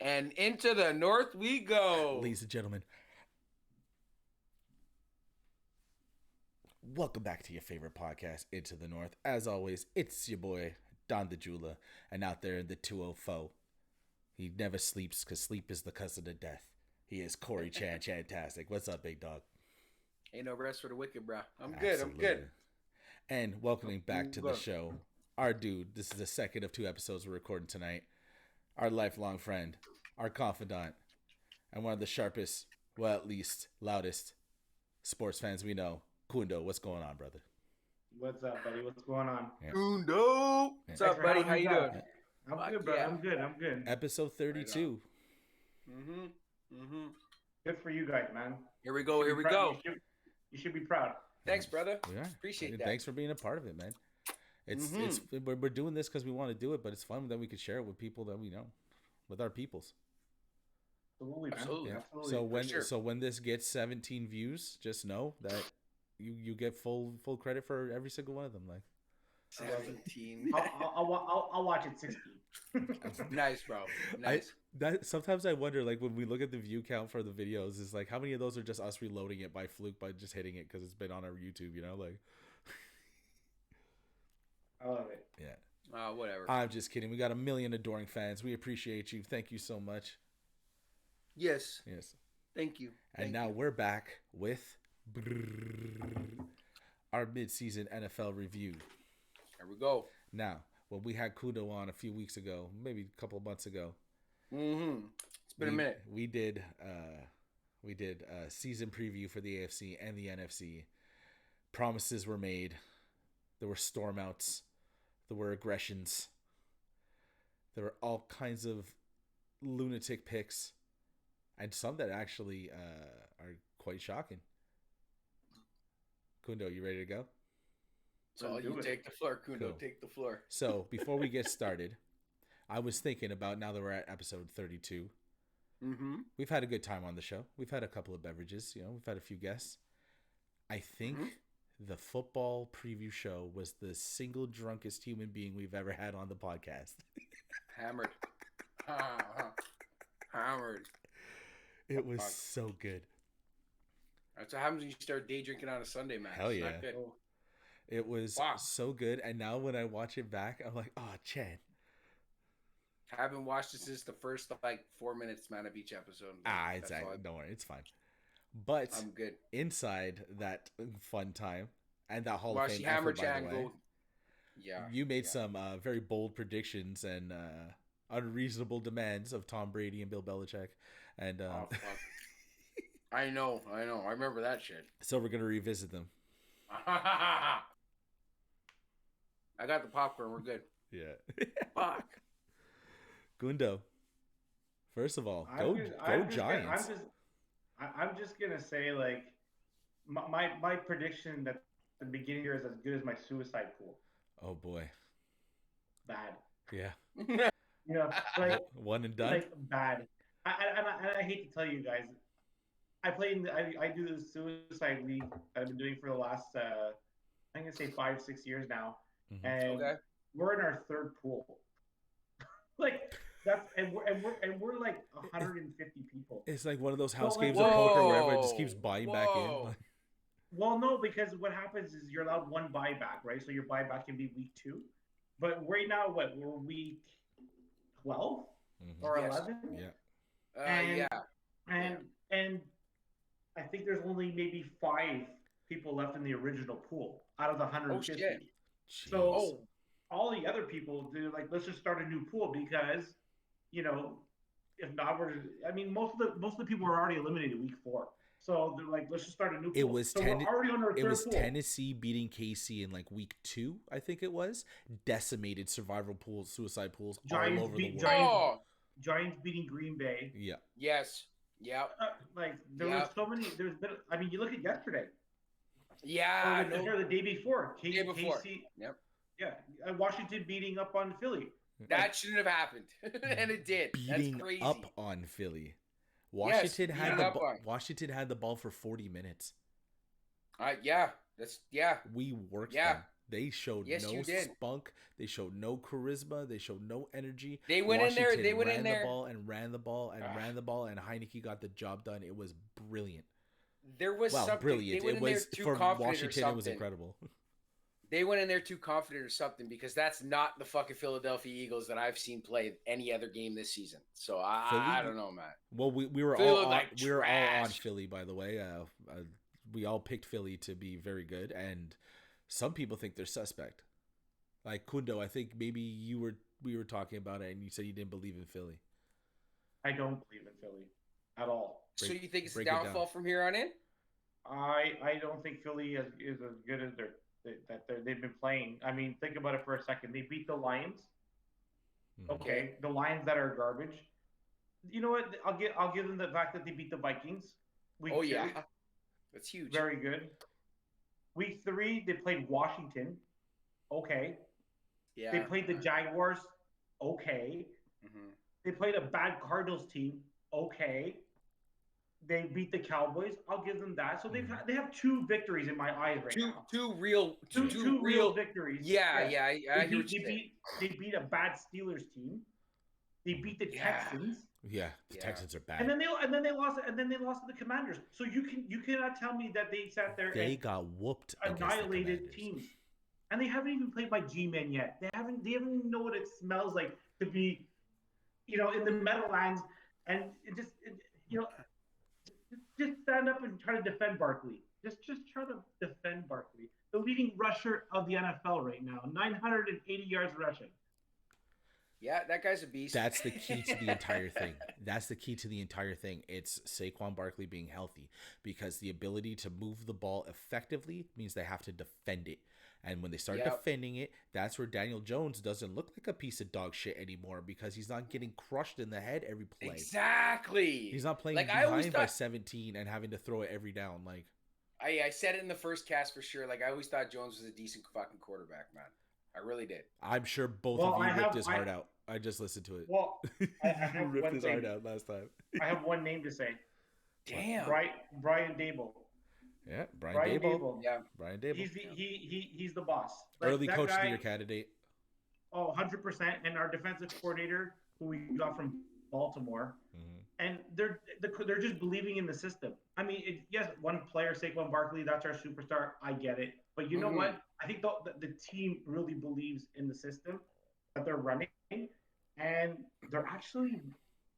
And into the north we go. Ladies and gentlemen, welcome back to your favorite podcast, Into the North. As always, it's your boy, Don the Jeweler, and out there in the 204, he never sleeps because sleep is the cousin of death. He is Corey Chantastic. What's up, big dog? Ain't no rest for the wicked, bro. I'm good. Absolutely. I'm good. And welcoming back to the show, our dude. This is the second of 2 episodes we're recording tonight. Our lifelong friend, our confidant, and one of the sharpest, well, at least loudest sports fans we know. Cundo, what's going on, brother? What's up, buddy? What's going on? Yeah. Cundo! What's up, buddy? How you doing? I'm good, bro. I'm good. Episode 32. Right Good for you guys, man. Here we go. You should be proud. Thanks, brother. We are. Appreciate that. Thanks for being a part of it, man. We're doing this because we want to do it, but it's fun that we could share it with people that we know, with our peoples. Absolutely, man. Absolutely. Yeah. Absolutely. So when this gets 17 views, just know that you get full credit for every single one of them. Like 17. I'll watch it 16. Nice, bro. Nice. Sometimes I wonder, like when we look at the view count for the videos, is like how many of those are just us reloading it by fluke by just hitting it because it's been on our YouTube, you know, like. I love it. Yeah. Whatever. I'm just kidding. We got a million adoring fans. We appreciate you. Thank you so much. Yes. And Thank you. now we're back with our mid-season NFL review. Here we go. Now, when we had Cundo on a few weeks ago, maybe a couple of months ago. It's been a minute. We did a season preview for the AFC and the NFC. Promises were made. There were storm outs. There were aggressions. There were all kinds of lunatic picks. And some that actually are quite shocking. Cundo, you ready to go? So you take the floor, Cundo. Cool. Take the floor. So before we get started, I was thinking about, now that we're at episode 32, we've had a good time on the show. We've had a couple of beverages. You know, we've had a few guests. I think the football preview show was the single drunkest human being we've ever had on the podcast. Hammered. Hammered. It was so good. That's what happens when you start day drinking on a Sunday, man. Hell It's yeah. not good. It was so good. And now when I watch it back, I'm like, oh, Chad. I haven't watched it since the first 4 minutes, man, of each episode. Exactly. Don't worry, it's fine. But I'm good. Inside that fun time and that Hall Watch of Fame the Hammer effort, by the way, Jangle. Yeah. You made some very bold predictions and unreasonable demands of Tom Brady and Bill Belichick. And Oh, fuck. I know. I remember that shit. So we're going to revisit them. I got the popcorn. We're good. Yeah. Fuck. Gundo, first of all, go Giants. I'm just gonna say, like, my prediction that the beginning here is as good as my suicide pool. Oh boy. Bad. Yeah. You know, like one and done. Like bad. I hate to tell you guys, I do this suicide league that I've been doing for the last I'm gonna say 5-6 years now, and we're in our third pool. Like that's and we're like 150 people. It's like one of those house games of poker where everyone just keeps buying back in. Well, no, because what happens is you're allowed one buyback, right? So your buyback can be week 2, but right now we're week 12 or 11. Yeah. And I think there's only maybe 5 people left in the original pool out of the 150. Oh, shit. So all the other people do, like, let's just start a new pool because, you know, if not, most of the people were already eliminated week 4. So they're like, let's just start a new pool. We're already on our third pool. Tennessee beating KC in like week 2, I think it was. Decimated survival pools, suicide pools all over the world. Giants beating Green Bay. Yeah. Yes. Yeah. There was so many. There's been. I mean, you look at yesterday. Yeah. The day before. KC. Yep. Yeah. Washington beating up on Philly. That shouldn't have happened, and it did. Beating That's crazy. up on Philly. Washington had the ball for 40 minutes. Yeah. We worked them. They showed Yes, no you did. spunk. They showed no charisma. They showed no energy. They went in there. They went in ran the there. ball and ran the ball and ran the ball, and Heineke got the job done. It was brilliant. There was something. Brilliant. They went it in was there too for confident Washington. or something. It was incredible. They went in there too confident or something because that's not the fucking Philadelphia Eagles that I've seen play any other game this season. So I don't know, man. Well, we were Philly all looked on, like we were all on trash. Philly, by the way. We all picked Philly to be very good, and some people think they're suspect. Like Cundo, I think maybe we were talking about it, and you said you didn't believe in Philly. I don't believe in Philly at all. So you think it's a break it down. downfall from here on in? I don't think Philly is as good as they've been playing. I mean, think about it for a second. They beat the Lions. Okay, the Lions that are garbage. You know what? I'll give them the fact that they beat the Vikings. Week 2, yeah, that's huge. Very good. Week 3, they played Washington. Okay. Yeah. They played the Jaguars. Okay. Mm-hmm. They played a bad Cardinals team. Okay. They beat the Cowboys. I'll give them that. So they have 2 victories in my eyes right now. Two real victories. Yeah. I hear what you're saying. They beat a bad Steelers team. They beat the Texans. Yeah, the Texans are bad. And then they lost to the Commanders. So you cannot tell me that they sat there they got whooped, annihilated teams. And they haven't even played my G-Men yet. They haven't even know what it smells like to be, in the Meadowlands and just stand up and try to defend Barkley. Just try to defend Barkley. The leading rusher of the NFL right now, 980 yards rushing. Yeah, that guy's a beast. That's the key to the entire thing. It's Saquon Barkley being healthy, because the ability to move the ball effectively means they have to defend it. And when they start defending it, that's where Daniel Jones doesn't look like a piece of dog shit anymore, because he's not getting crushed in the head every play. Exactly. He's not playing behind by 17 and having to throw it every down. Like I said it in the first cast for sure. Like I always thought Jones was a decent fucking quarterback, man. I really did. I'm sure both of you ripped his heart out. I just listened to it. Well, I have ripped his heart out last time. I have one name to say. Damn. Brian Daboll. Yeah, Brian Daboll. Yeah, Brian Daboll. He's the boss. Like, early coach of the year candidate. Oh, 100%. And our defensive coordinator, who we got from Baltimore, and they're just believing in the system. I mean, yes, one player, Saquon Barkley, that's our superstar. I get it, but you know what? I think the team really believes in the system that they're running, and they're actually,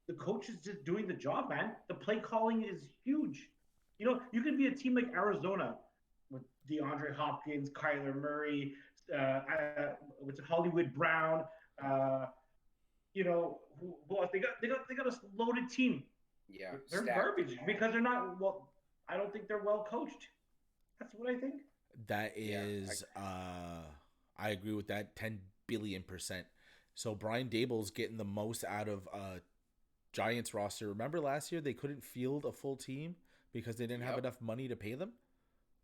the coach is just doing the job, man. The play calling is huge. You can be a team like Arizona with DeAndre Hopkins, Kyler Murray, with Hollywood Brown. Who else? They got a loaded team. Yeah, they're garbage because they're not well. I don't think they're well coached. That's what I think. That is, I agree with that 10 billion%. So Brian Daboll's getting the most out of Giants roster. Remember last year they couldn't field a full team because they didn't have enough money to pay them?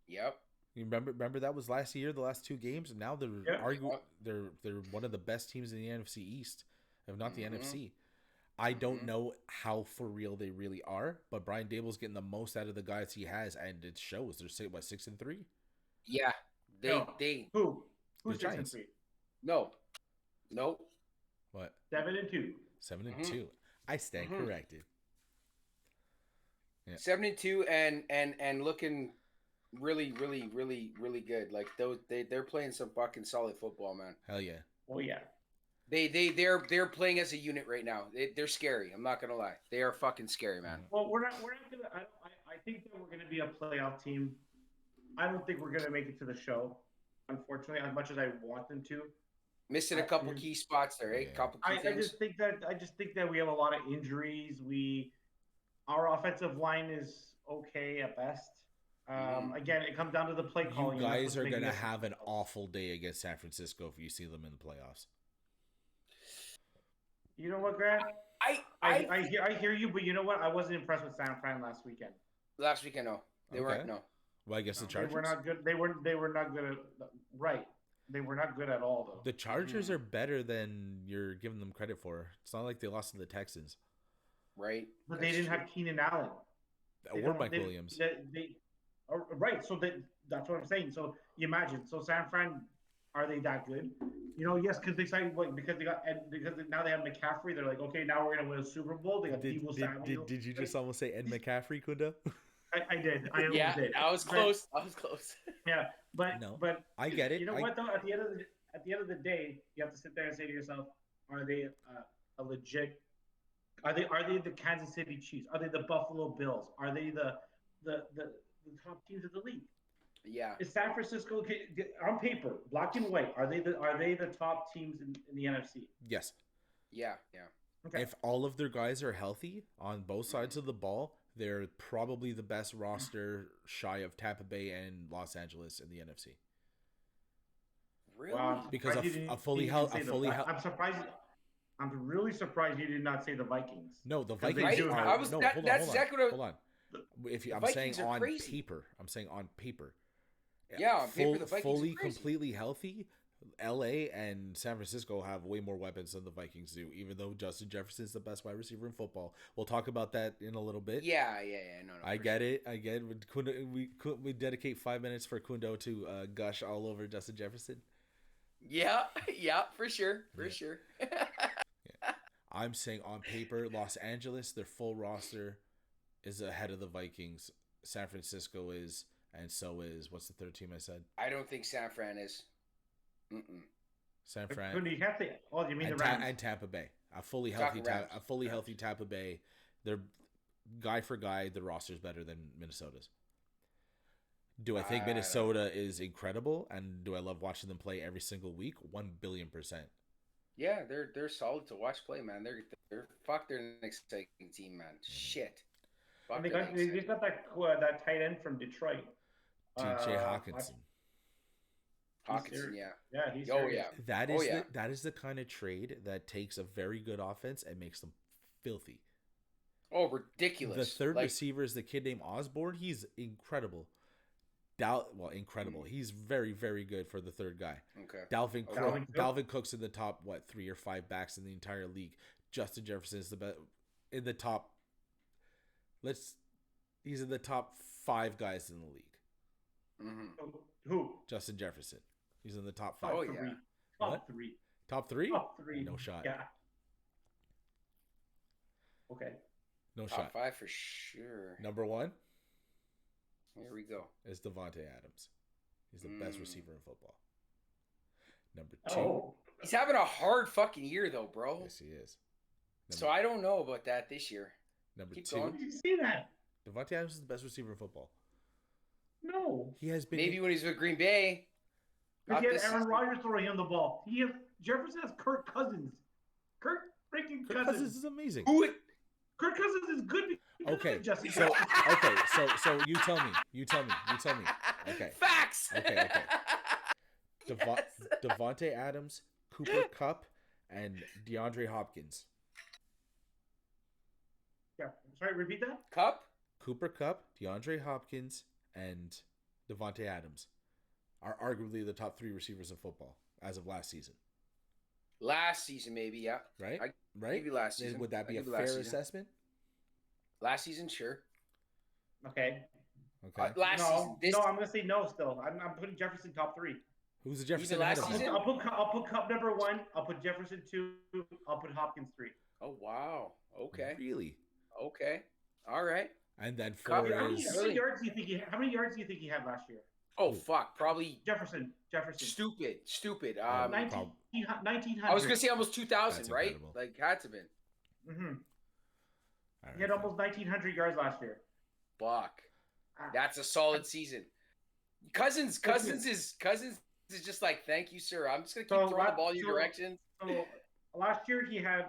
Yep. You remember that was last year, the last 2 games, and now they're one of the best teams in the NFC East, if not the NFC. I don't know how for real they really are, but Brian Daboll's getting the most out of the guys he has, and it shows. They're 6-3. Yeah, who's the Giants? 6-3? No. What? 7-2. 7-2. I stand corrected. Yeah. 7-2 and looking really, really, really, really good. Like they're playing some fucking solid football, man. Hell yeah. Oh yeah. They're playing as a unit right now. They're scary. I'm not gonna lie. They are fucking scary, man. Well, we're not gonna. I think that we're gonna be a playoff team. I don't think we're gonna make it to the show, unfortunately, as much as I want them to. Missing a couple key spots there, eh? Yeah. Couple key things. I just think that we have a lot of injuries. Our offensive line is okay at best. Again, it comes down to the play calling. You guys are gonna have an awful day against San Francisco if you see them in the playoffs. You know what, Grant? I hear you, but you know what? I wasn't impressed with San Fran last weekend. Last weekend, no, they weren't. No. Well, I guess the Chargers. They were not good. They were not good. Right. They were not good at all, though. The Chargers are better than you're giving them credit for. It's not like they lost to the Texans. Right. But they didn't have Keenan Allen. Or Mike Williams. Right. So that's what I'm saying. So you imagine. So San Fran are they that good? Yes, because they signed because now they have McCaffrey. They're like, okay, now we're gonna win a Super Bowl. They got Debo Samuel. Did you just almost say Ed McCaffrey, Kundo? I did. I Yeah, almost did. I was close. I was close. Yeah, but No, but I get it. You know what though? At the end of the day, you have to sit there and say to yourself, are they a legit? Are they the Kansas City Chiefs? Are they the Buffalo Bills? Are they the top teams of the league? Yeah. Is San Francisco on paper, black and white? Are they the top teams in the NFC? Yes. Yeah. Okay. If all of their guys are healthy on both sides of the ball, they're probably the best roster shy of Tampa Bay and Los Angeles in the NFC. Really? Wow, Because a fully healthy. I'm surprised. I'm really surprised you did not say the Vikings. No, the 'Cause they Vikings do are. have- I was- No, that- hold on, that's hold on, exactly what I- hold on. If you, The I'm saying Vikings are on crazy. paper. I'm saying on paper. Yeah, on paper, the Vikings fully, are crazy. completely healthy. LA and San Francisco have way more weapons than the Vikings do, even though Justin Jefferson is the best wide receiver in football. We'll talk about that in a little bit. Yeah. No. I get it. We dedicate 5 minutes for Kundo to gush all over Justin Jefferson. Yeah, for sure. I'm saying on paper, Los Angeles, their full roster is ahead of the Vikings. San Francisco is, and so is, what's the third team I said? I don't think San Fran is. San Fran. You have to. Oh, you mean and the Rams? and Tampa Bay. A fully Talking healthy Tampa Bay. They're guy for guy, the roster's better than Minnesota's. Do I think Minnesota is incredible, and do I love watching them play every single week? 1,000,000,000%. Yeah, they're solid to watch play, man. They're an exciting team, man. Shit. Fuck, And they just got that tight end from Detroit. TJ Hawkinson. Hawkinson, yeah. Yeah, he's That is the kind of trade that takes a very good offense and makes them filthy. Oh, ridiculous. The third receiver is the kid named Osborne. He's incredible. Incredible. He's very, very good for the third guy. Okay. Dalvin Cook's in the top 3 or 5 backs in the entire league. Justin Jefferson is the best in the top. He's in the top 5 guys in the league. Mm-hmm. Who? Justin Jefferson. He's in the top 5. Oh yeah. Top 3. Top 3? Top 3. No shot. Yeah. Okay. No top shot. 5 for sure. Number 1. Here we go. Is Devontae Adams. He's the best receiver in football. Number 2. Oh. He's having a hard fucking year though, bro. Yes, he is. So I don't know about that this year. Number Keep 2. going. Did you see that? Devontae Adams is the best receiver in football. No. He has been. Maybe when he's with Green Bay. Because he has Aaron Rodgers throwing him the ball. Jefferson has Kirk Cousins. Kirk Cousins is amazing. Kirk Cousins is good. Okay. Justin. So you tell me. Okay. Facts. Okay. Devontae Adams, Cooper Kupp, and DeAndre Hopkins. Yeah. Sorry, repeat that. Kupp? Cooper Kupp, DeAndre Hopkins, and Devontae Adams are arguably the top 3 receivers in football as of last season. Last season, maybe, yeah. Right? Right? Maybe last season. Would that be a fair assessment? Last season, sure. Okay. Last season. No, I'm going to say no still. I'm putting Jefferson top 3. Who's the Jefferson last ahead of season? him? I'll put Kupp number 1. I'll put Jefferson 2. I'll put Hopkins 3. Oh, wow. Okay. Really? Okay. All right. And then Kupp, four How is... many yards do you think he had last year? Oh, fuck. Probably Jefferson. stupid. 1900. I was going to say almost 2,000, That's right? incredible. Like, had to been. Mm-hmm. All He had right, almost 1,900 yards last year. Fuck. That's a solid season. Cousins is just like, thank you, sir. I'm just going to keep throwing the ball in your direction. So last year he had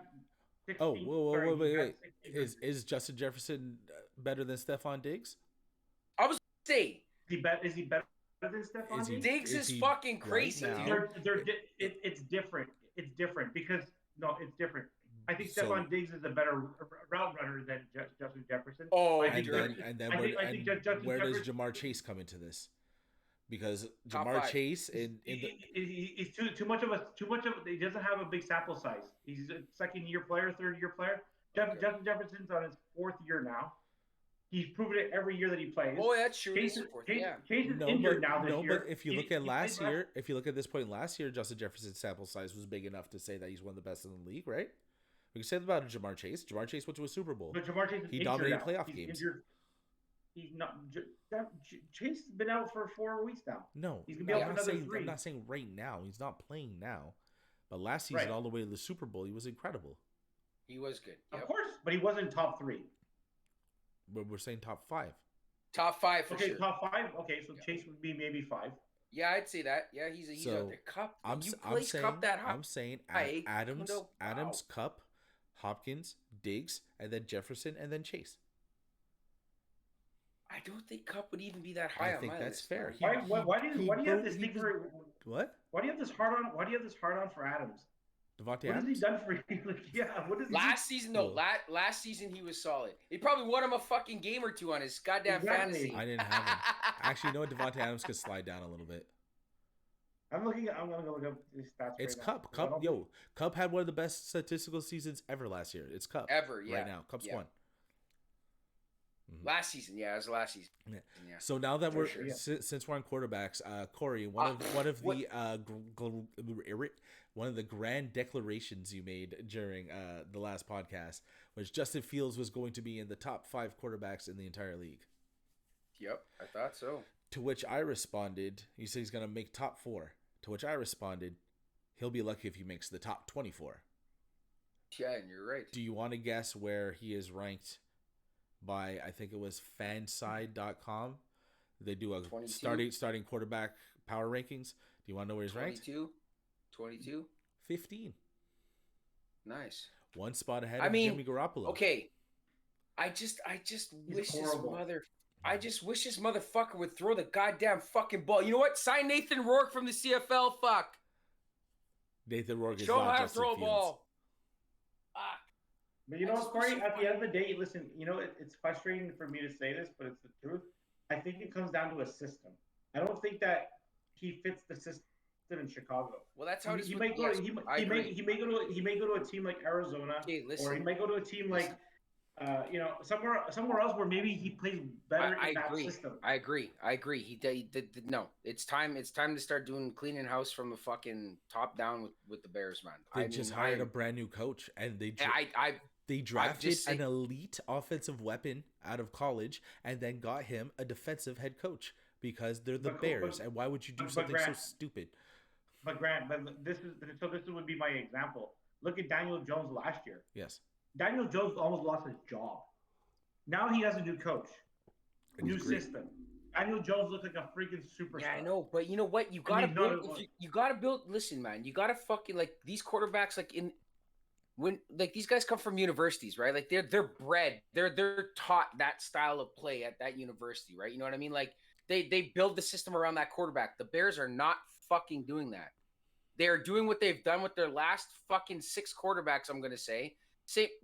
16. Oh, whoa, wait. 16. Is Justin Jefferson better than Stephon Diggs? I was going to say. Is he better than Stephon Diggs? Diggs is fucking crazy, right dude. It's different. It's different because it's different. I think So- Stephon Diggs is a better route runner than Justin Jefferson. Oh, I And think then I think Justin where does Jefferson- Jamar Chase come into this? Because Top Jamar 5. Chase he's too much of he doesn't have a big sample size. He's a 2nd-year player, 3rd-year player. Okay. Justin Jefferson's on his 4th year now. He's proven it every year that he plays. Oh, that's true. Chase is No, injured now this year. but if you look at last year, if you look at this point last year, Justin Jefferson's sample size was big enough to say that he's one of the best in the league, right? We can say that about Jamar Chase. Jamar Chase went to a Super Bowl. But Jamar Chase is he dominated now. playoff He's games. Injured. He's not. Chase has been out for 4 weeks now. No, he's gonna be out for another 3. I'm not saying right now. He's not playing now. But last season, all the way to the Super Bowl, he was incredible. He was good. Yep. Of course, but he wasn't top 3. But we're saying top 5. Top 5 for sure. Top 5. Okay, so Chase would be maybe 5. Yeah, I'd say that. Yeah, he's out there. Cup. I'm saying Cup that high. I'm saying Adams, Cup, Hopkins, Diggs, and then Jefferson, and then Chase. I don't think Cup would even be that high. I think that's fair. Why do you have this thing for what? Why do you have this hard on for Adams? Devontae Adams? What has he done for you? What is last season? No, last season he was solid. He probably won him a fucking game or 2 on his goddamn fantasy. I didn't have him. Actually, you know what? Devontae Adams could slide down a little bit. I'm gonna go look up his stats. It's Cup. Cup had one of the best statistical seasons ever last year. It's Cup. Ever, yeah. Right now, Cup's won. Last season, it was last season. Yeah. So now that since we're on quarterbacks, Corey, one of the grand declarations you made during the last podcast was Justin Fields was going to be in the top 5 quarterbacks in the entire league. Yep, I thought so. To which I responded, you said he's going to make top 4. To which I responded, he'll be lucky if he makes the top 24. Yeah, and you're right. Do you want to guess where he is ranked by, I think it was fanside.com? They do a 22? starting quarterback power rankings. Do you want to know where he's 22? ranked? 22? 15. Nice. One spot ahead of Jimmy Garoppolo. Okay. I just wish this motherfucker would throw the goddamn fucking ball. You know what? Sign Nathan Rourke from the CFL. Fuck. Nathan Rourke is Show not how to Justin throw a Fields. ball. But you know what, Corey? At the end of the day, listen, it's frustrating for me to say this, but it's the truth. I think it comes down to a system. I don't think that he fits the system in Chicago. Well, that's how it is. He may go to a team like Arizona, or he might go to a team like somewhere else where maybe he plays better in that system. I agree. He did. No, it's time to start doing cleaning house from the fucking top down with the Bears, man. They just hired a brand new coach, and they drafted an elite offensive weapon out of college and then got him a defensive head coach because they're the Bears. And why would you do something so stupid? But Grant, this would be my example. Look at Daniel Jones last year. Yes. Daniel Jones almost lost his job. Now he has a new coach, new system. Daniel Jones looks like a freaking superstar. Yeah, I know, but you know what? You gotta build. Listen, man, you gotta fucking these quarterbacks when these guys come from universities, right? Like they're bred, they're taught that style of play at that university, right? You know what I mean? Like they build the system around that quarterback. The Bears are not fucking doing that. They are doing what they've done with their last fucking 6 quarterbacks. I'm gonna say.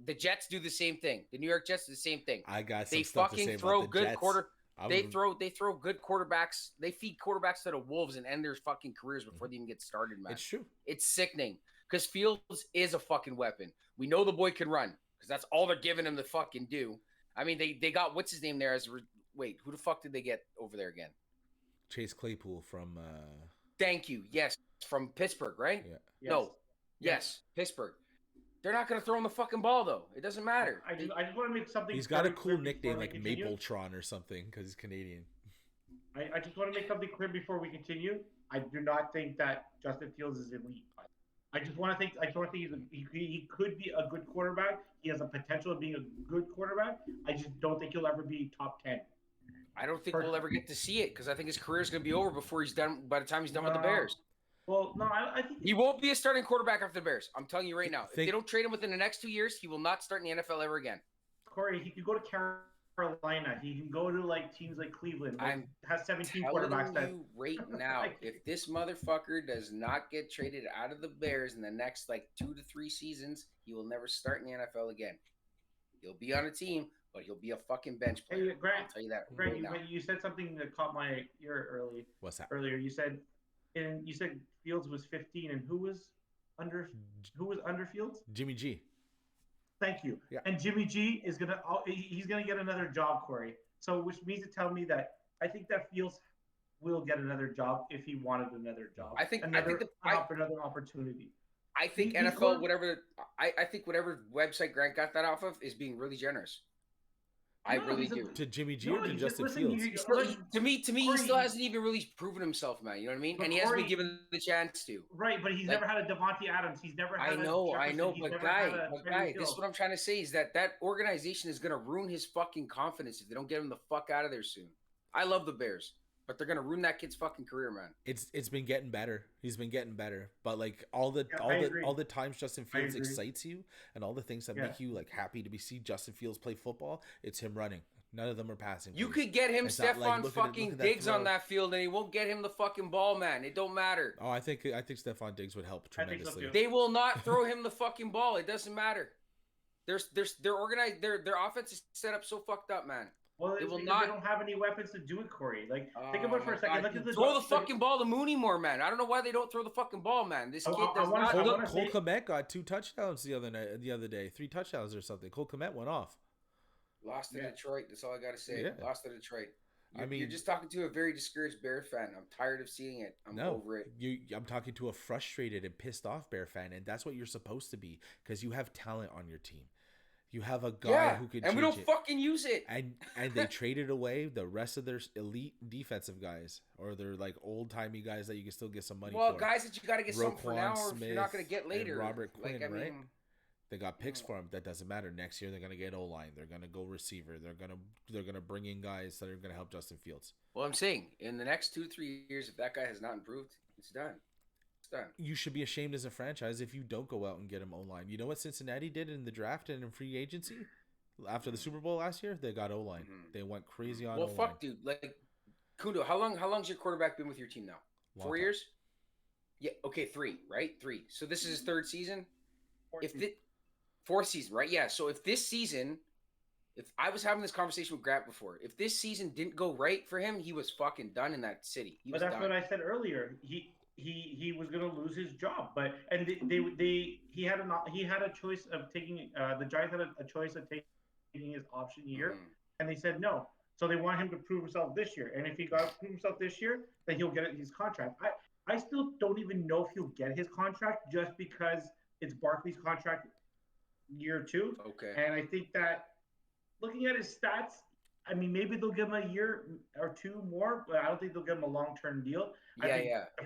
The Jets do the same thing. The New York Jets do the same thing. I got some stuff to say about the Jets. They throw good quarterbacks. They feed quarterbacks to the wolves and end their fucking careers before they even get started, man. It's true. It's sickening because Fields is a fucking weapon. We know the boy can run because that's all they're giving him to fucking do. I mean, they got what's his name there wait, who the fuck did they get over there again? Chase Claypool from. Thank you. Yes, from Pittsburgh, right? Yeah. Yes. No. Yes, Pittsburgh. They're not going to throw him the fucking ball, though. It doesn't matter. I just want to make something. He's got a cool nickname like Mapletron or something because he's Canadian. I just want to make something clear before we continue. I do not think that Justin Fields is elite. I just want to think. He could be a good quarterback. He has a potential of being a good quarterback. I just don't think he'll ever be top 10. I don't think we'll ever get to see it because I think his career is going to be over before he's done. By the time he's done with the Bears. Well, no, I think he won't be a starting quarterback after the Bears. I'm telling you right now. If they don't trade him within the next 2 years, he will not start in the NFL ever again. Corey, he could go to Carolina. He can go to teams like Cleveland. Has 17 quarterbacks. I'm telling you right now, if this motherfucker does not get traded out of the Bears in the next 2 to 3 seasons, he will never start in the NFL again. He'll be on a team, but he'll be a fucking bench player. Hey, Grant, I'll tell you that. Grant, right now. You said something that caught my ear early. What's that? Earlier, you said Fields was 15, and who was under Fields? Jimmy G. Thank you. Yeah. And Jimmy G is he's gonna get another job, Corey. So which means to tell me that I think that Fields will get another job if he wanted another job. Another opportunity. I think NFL, whatever I think whatever website Grant got that off of is being really generous. I really do. To Jimmy G or to Justin Fields? To me, Corey, he still hasn't even really proven himself, man. You know what I mean? And he hasn't been given the chance to. Right, but he's never had a Devontae Adams. He's never had I know, but guy, this is what I'm trying to say is that organization is going to ruin his fucking confidence if they don't get him the fuck out of there soon. I love the Bears, but they're going to ruin that kid's fucking career, man. It's been getting better. He's been getting better. But like all the times Justin Fields excites you and all the things that make you like happy to see Justin Fields play football, it's him running. None of them are passing. You could get him Stephon fucking Diggs on that field, and he won't get him the fucking ball, man. It don't matter. Oh, I think Stephon Diggs would help tremendously. They will not throw him the fucking ball. It doesn't matter. They're organized. Their offense is set up so fucked up, man. Well, they don't have any weapons to do it, Corey. Like, think about it for a second. Look at throw the fucking ball to Mooney more, man. I don't know why they don't throw the fucking ball, man. This kid does not. Cole Kmet got 2 touchdowns the other day, 3 touchdowns or something. Cole Kmet went off. Lost to Detroit. That's all I got to say. Yeah. Lost to Detroit. You're just talking to a very discouraged Bears fan. I'm tired of seeing it. I'm over it. I'm talking to a frustrated and pissed off Bear fan, and that's what you're supposed to be because you have talent on your team. You have a guy who could, and we don't fucking use it. And they traded away the rest of their elite defensive guys, or their like old timey guys that you can still get some money for. Well, guys that you got to get something for now, or if you're not going to get later. Robert Quinn, right? They got picks for him. That doesn't matter. Next year they're gonna get O-line. They're gonna go receiver. They're gonna bring in guys that are gonna help Justin Fields. Well, I'm saying in the next 2-3 years, if that guy has not improved, it's done. It's done. You should be ashamed as a franchise if you don't go out and get him O-line. You know what Cincinnati did in the draft and in free agency after the Super Bowl last year? They got O-line. They went crazy on. Well, fuck, dude. Like Cundo, how long's your quarterback been with your team now? 4 years? Yeah. Okay, 3. Right, 3. So this is his 3rd season. Fourth season, right? Yeah. So if this season, if I was having this conversation with Grant before, if this season didn't go right for him, he was fucking done in that city. But that's what I said earlier. He was going to lose his job. But he had a choice of taking the Giants had a choice of taking his option year, and they said no. So they want him to prove himself this year. And if he got to prove himself this year, then he'll get his contract. I still don't even know if he'll get his contract just because it's Barkley's contract. Year 2. Okay. And I think that looking at his stats, I mean, maybe they'll give him a year or 2 more, but I don't think they'll give him a long-term deal. I think the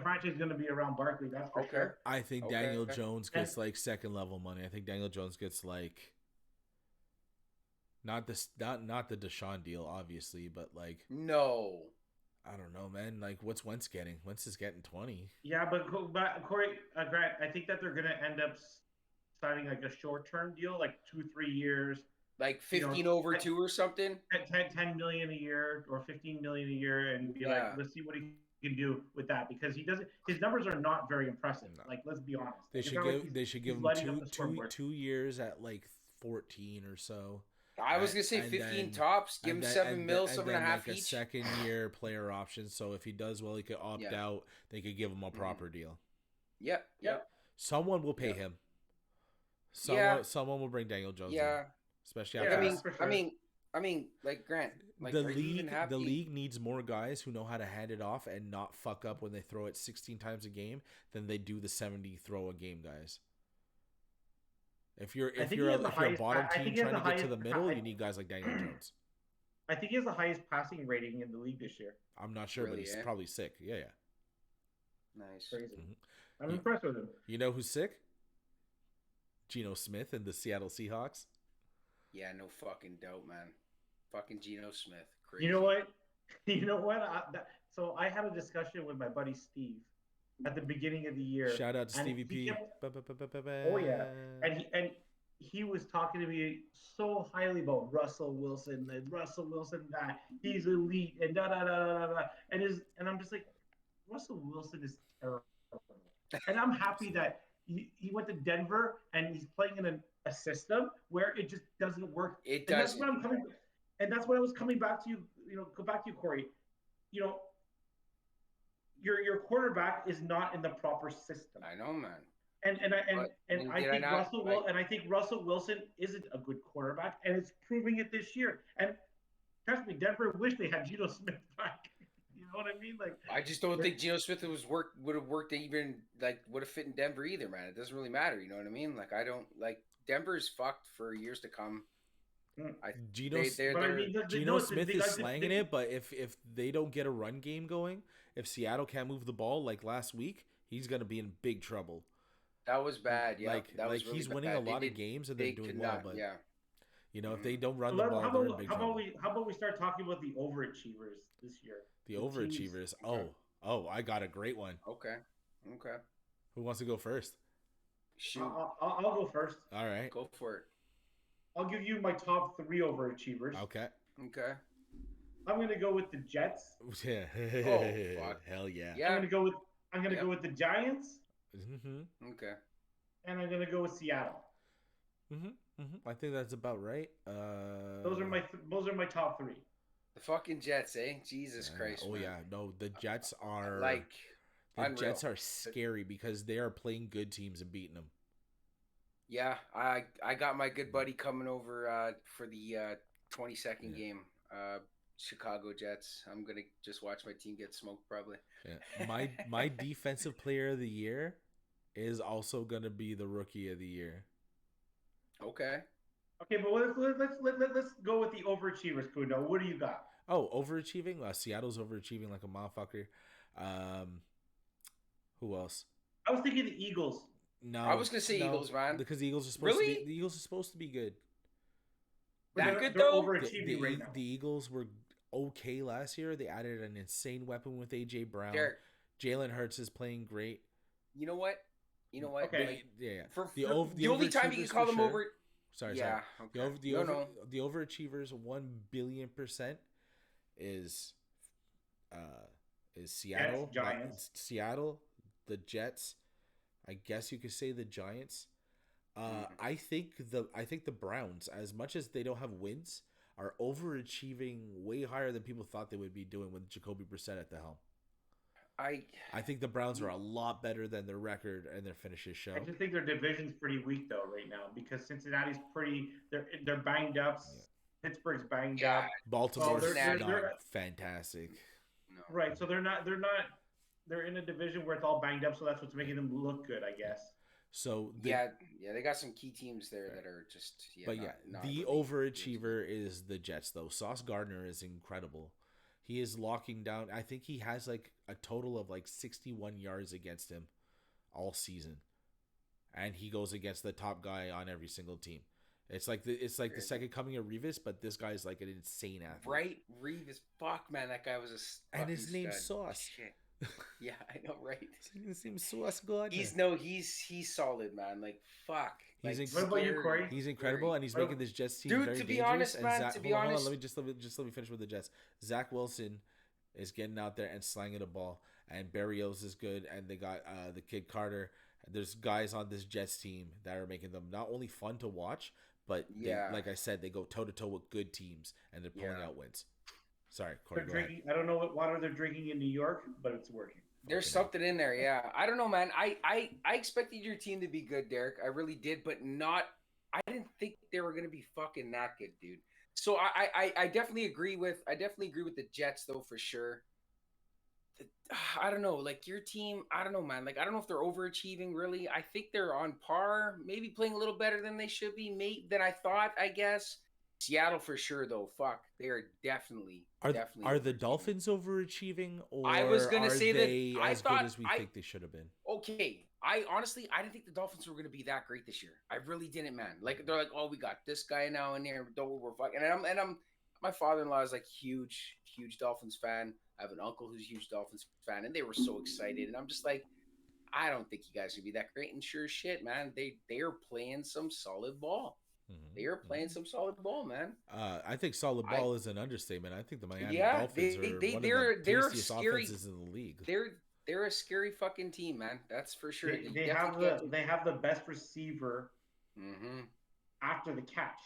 franchise is going to be around Barkley. That's for sure. I think Daniel Jones gets like second-level money. I think Daniel Jones gets like not the Deshaun deal, obviously, but like no. I don't know, man. Like, what's Wentz getting? Wentz is getting 20. Yeah, but Corey, Grant, I think that they're going to end up signing like a short-term deal, like 2-3 years, like 15 over 2 or something. 10 million a year or 15 million a year, and be like, let's see what he can do with that because he doesn't. His numbers are not very impressive. No. Like, let's be honest. They should give him 2 years at like 14 or so. I was gonna say 15 tops. Give him 7 mil, 7.5 each. A second-year player option, so if he does well, he could opt out. They could give him a proper deal. Yep. Someone will pay him. Someone will bring Daniel Jones. Yeah, especially after. I mean, like Grant, like the league needs more guys who know how to hand it off and not fuck up when they throw it 16 times a game than they do the 70 throw a game guys. If you're a bottom team trying to get to the middle, you need guys like Daniel Jones. I think he has the highest passing rating in the league this year. I'm not sure, but he's probably sick. Yeah. Nice. Crazy. Mm-hmm. I'm impressed with him. You know who's sick? Geno Smith and the Seattle Seahawks. Yeah, no fucking doubt, man. Fucking Geno Smith. Crazy. You know what? So I had a discussion with my buddy Steve at the beginning of the year. Shout out to Stevie P. Oh yeah, and he was talking to me so highly about Russell Wilson, that he's elite, and and I'm just like, Russell Wilson is terrible, and I'm happy that he went to Denver and he's playing in a system where it just doesn't work. It doesn't. That's what I was coming back to you. Go back to you, Corey. Your quarterback is not in the proper system. I know, man. And I think Russell Wilson isn't a good quarterback, and it's proving it this year. And trust me, Denver wish they had Geno Smith back. You know what I mean? Like, I just don't think Geno Smith would have worked even like would have fit in Denver either, man. It doesn't really matter, you know what I mean? Like I don't like Denver's fucked for years to come. Geno Smith is slanging it, but if they don't get a run game going, if Seattle can't move the ball like last week, he's gonna be in big trouble. That was bad, yeah. That was really he's winning a lot of games and they're doing well, but yeah. You know, if they don't run the ball, they're in big trouble. How about we start talking about the overachievers this year? The overachievers. Oh, I got a great one. Okay. Who wants to go first? Shoot. I'll go first. All right. Go for it. I'll give you my top 3 overachievers. Okay. I'm gonna go with the Jets. Yeah. Oh fuck. Hell yeah. Yeah. I'm gonna go with the Giants. Mm-hmm. Okay. And I'm gonna go with Seattle. I think that's about right. Those are my top 3. The fucking Jets, eh? Jesus Christ. Oh man. yeah, no, the Jets are unreal. Jets are scary because they are playing good teams and beating them. Yeah, I got my good buddy coming over for the 22nd game. Chicago Jets. I'm gonna just watch my team get smoked probably. Yeah. My defensive player of the year is also gonna be the rookie of the year. Okay, but let's go with the overachievers, Cundo. What do you got? Oh, overachieving? Seattle's overachieving like a motherfucker. Who else? I was thinking the Eagles. No, I was gonna say Eagles, man. Because the Eagles are supposed to be good. That good though? Overachieving right now. The Eagles were okay last year. They added an insane weapon with AJ Brown. Jalen Hurts is playing great. You know what? Okay. The only time you can call them over. Sorry. Okay. The overachievers 1,000,000,000% is Seattle, Giants. Seattle, the Jets. I guess you could say the Giants. I think the Browns, as much as they don't have wins, are overachieving way higher than people thought they would be doing with Jacoby Brissett at the helm. I think the Browns are a lot better than their record and their finishes show. I just think their division's pretty weak though right now because Cincinnati's they're banged up. Yeah. Pittsburgh's banged up. Baltimore's not fantastic. No. Right, so they're in a division where it's all banged up, so that's what's making them look good, I guess. So they got some key teams there that are just not the really overachiever is the Jets though. Sauce Gardner is incredible. He is locking down. I think he has like a total of like 61 yards against him all season, and he goes against the top guy on every single team. It's like the second coming of Revis, but this guy's like an insane athlete. Right, Revis. Fuck man, that guy was and his name's Sauce. Shit. Yeah, I know, right? His name's Sauce Gardner. He's solid, man. Like fuck. What about you, Corey? He's incredible, and he's making this Jets team very dangerous. Let me finish with the Jets. Zach Wilson is getting out there and slanging a ball, and Berrios is good, and they got the kid Carter. There's guys on this Jets team that are making them not only fun to watch, but like I said, they go toe to toe with good teams, and they're pulling out wins. Sorry, Corey, go ahead. I don't know what water they're drinking in New York, but it's working. There's something in there, yeah. I don't know, man. I expected your team to be good, Derek. I really did, but not. I didn't think they were gonna be fucking that good, dude. So I definitely agree with the Jets though for sure. I don't know, like your team. I don't know, man. Like I don't know if they're overachieving really. I think they're on par, maybe playing a little better than they should be, than I thought. I guess. Seattle for sure though. Fuck, they are definitely. Are the Dolphins overachieving, or I was gonna say they that as good as we think they should have been? Okay, I honestly didn't think the Dolphins were gonna be that great this year. I really didn't, man. Like they're like, oh, we got this guy now in there. We're fucking. And I'm my father-in-law is like huge Dolphins fan. I have an uncle who's a huge Dolphins fan, and they were so excited. And I'm just like, I don't think you guys would be that great. And sure as shit, man, they are playing some solid ball. They are playing some solid ball, man. I think solid ball is an understatement. I think the Miami Dolphins are one of the tastiest offenses in the league. They're a scary fucking team, man. That's for sure. They have the best receiver after the catch.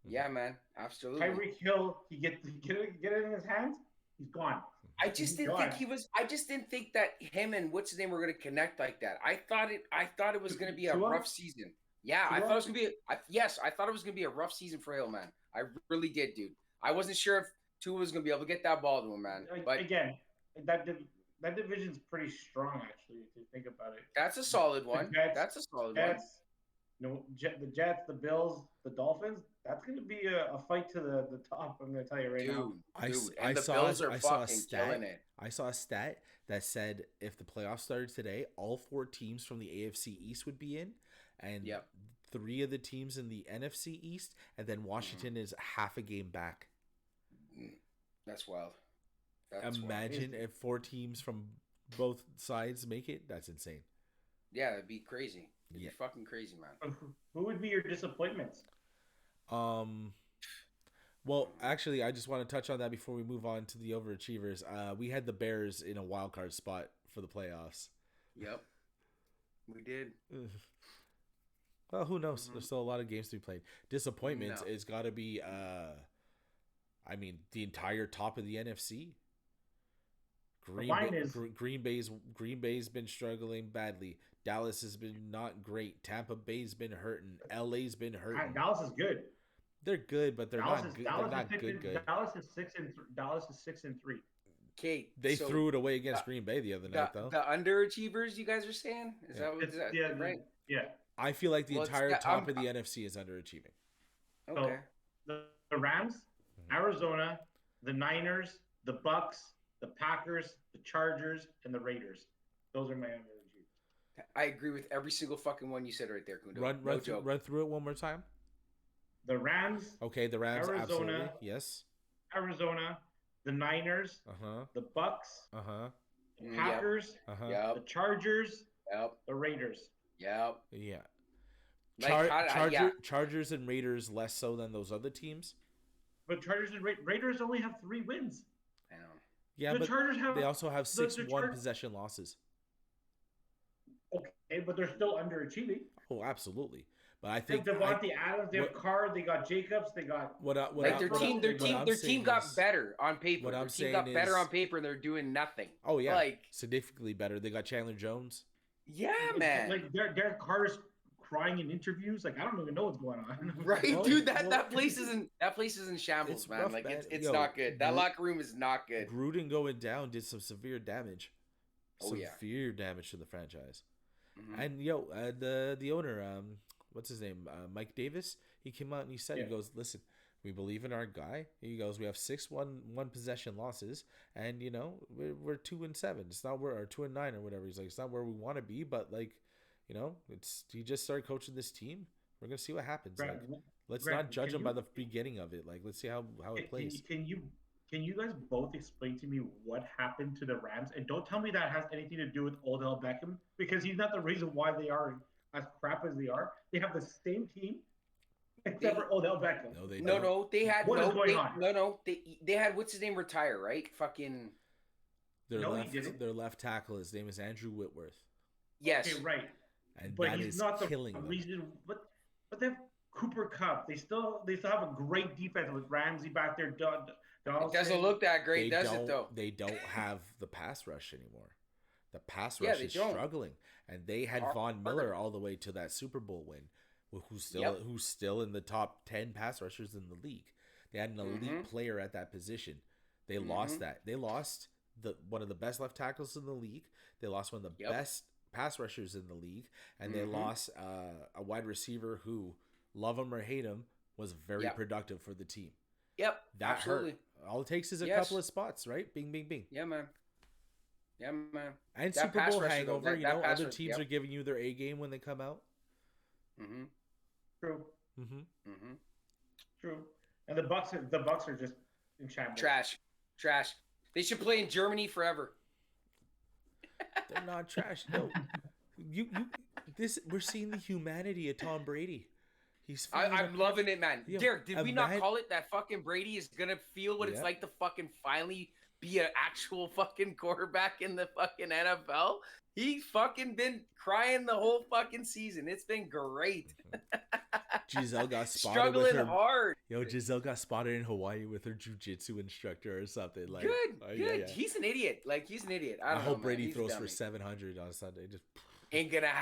Yeah, man. Absolutely. Tyreek Hill, he get it in his hands. He's gone. I just didn't think he was. I just didn't think that him and what's his name were going to connect like that. I thought it was going to be a rough season. Yeah, I thought it was going to be. Yes, I thought it was going to be a rough season for Hill, man. I really did, dude. I wasn't sure if Tua was going to be able to get that ball to him, man. But again, that division's pretty strong, actually, if you think about it. That's a solid one. That's a solid one. The Jets, the Bills, the Dolphins. That's going to be a fight to the top. I'm going to tell you right now. And the Bills are fucking killing it. I saw a stat that said if the playoffs started today, all 4 teams from the AFC East would be in, and 3 of the teams in the NFC East, and then Washington is half a game back. That's wild. Imagine if 4 teams from both sides make it. That's insane. Yeah, it'd be crazy. It'd be fucking crazy, man. Who would be your disappointments? Well, actually, I just want to touch on that before we move on to the overachievers. We had the Bears in a wild card spot for the playoffs. Yep, we did. Well, who knows? There's still a lot of games to be played. Disappointments is got to be, the entire top of the NFC. Green Bay's been struggling badly. Dallas has been not great. Tampa Bay's been hurting. LA's been hurting. Dallas is good. They're good, but they're not good. They're not good. Dallas is 6-3. Okay, they threw it away against Green Bay the other night, though. The underachievers, you guys are saying? Is that right? Yeah. I feel like the entire top of the NFC is underachieving. Okay. So the Rams, Arizona, the Niners, the Bucks, the Packers, the Chargers, and the Raiders. Those are my underachievers. I agree with every single fucking one you said right there, Cundo. Run through it one more time. The Rams. Okay, the Rams, Arizona, absolutely. Yes. Arizona, the Niners, the Bucks, the Packers, the Chargers, the Raiders. Yep. Yeah. Chargers and Raiders less so than those other teams. But Chargers and Raiders only have 3 wins. I know. Yeah, but they also have 6 one-possession losses. Okay, but they're still underachieving. Oh, absolutely. But I think Devontae Adams, they have Carr, they got Jacobs, they got their team got better on paper. Their team got better on paper, and they're doing nothing. Oh yeah, significantly better. They got Chandler Jones. Yeah, man. Like Derek Carr's crying in interviews. Like I don't even know what's going on. Right, dude. That place is in shambles, man. Like it's not good. That locker room is not good. Gruden going down did some severe damage. Severe damage to the franchise. And the owner, what's his name? Mike Davis. He came out and he said, he goes, listen, we believe in our guy. He goes, we have 6 one possession losses, and we're 2-7. It's not where, or 2-9 or whatever. He's like, it's not where we want to be, but he just started coaching this team. We're gonna see what happens. Grant, let's not judge him by the beginning of it. Like, let's see how it plays. Can you guys both explain to me what happened to the Rams? And don't tell me that has anything to do with Odell Beckham, because he's not the reason why they are as crap as they are. They have the same team, except for Odell Beckham. No, they don't. No, they had what is going on? No, they had what's his name retire, right? Fucking. Their left tackle. His name is Andrew Whitworth. Yes. Okay, right. And but that he's is not the killing them. reason. But they have Cooper Kupp. They still have a great defense with Ramsey back there. It doesn't look that great, does it, though? They don't have the pass rush anymore. The pass rush is struggling. And they had Von Miller all the way to that Super Bowl win, who's still in the top 10 pass rushers in the league. They had an elite player at that position. They lost that. They lost one of the best left tackles in the league. They lost one of the best pass rushers in the league. And they lost a wide receiver who, love him or hate him, was very productive for the team. Yep, that absolutely. Hurt. All it takes is a couple of spots, right? Bing, bing, bing. Yeah, man. And that Super Bowl hangover, other teams are giving you their A game when they come out. True. True. And the Bucks are just in shambles. Trash. They should play in Germany forever. They're not trash. No. We're seeing the humanity of Tom Brady. I'm loving it, man. Derek, did we not call it that fucking Brady is gonna feel what it's like to fucking finally be an actual fucking quarterback in the fucking NFL? He's fucking been crying the whole fucking season. It's been great. Giselle got spotted with struggling her. hard. Yo, Giselle got spotted in Hawaii with her jujitsu instructor or something. Like, Good. Yeah. He's an idiot. Like he's an idiot. I I don't know, hope man. Brady He's throws a for dummy. 700 on Sunday. Just Ain't gonna.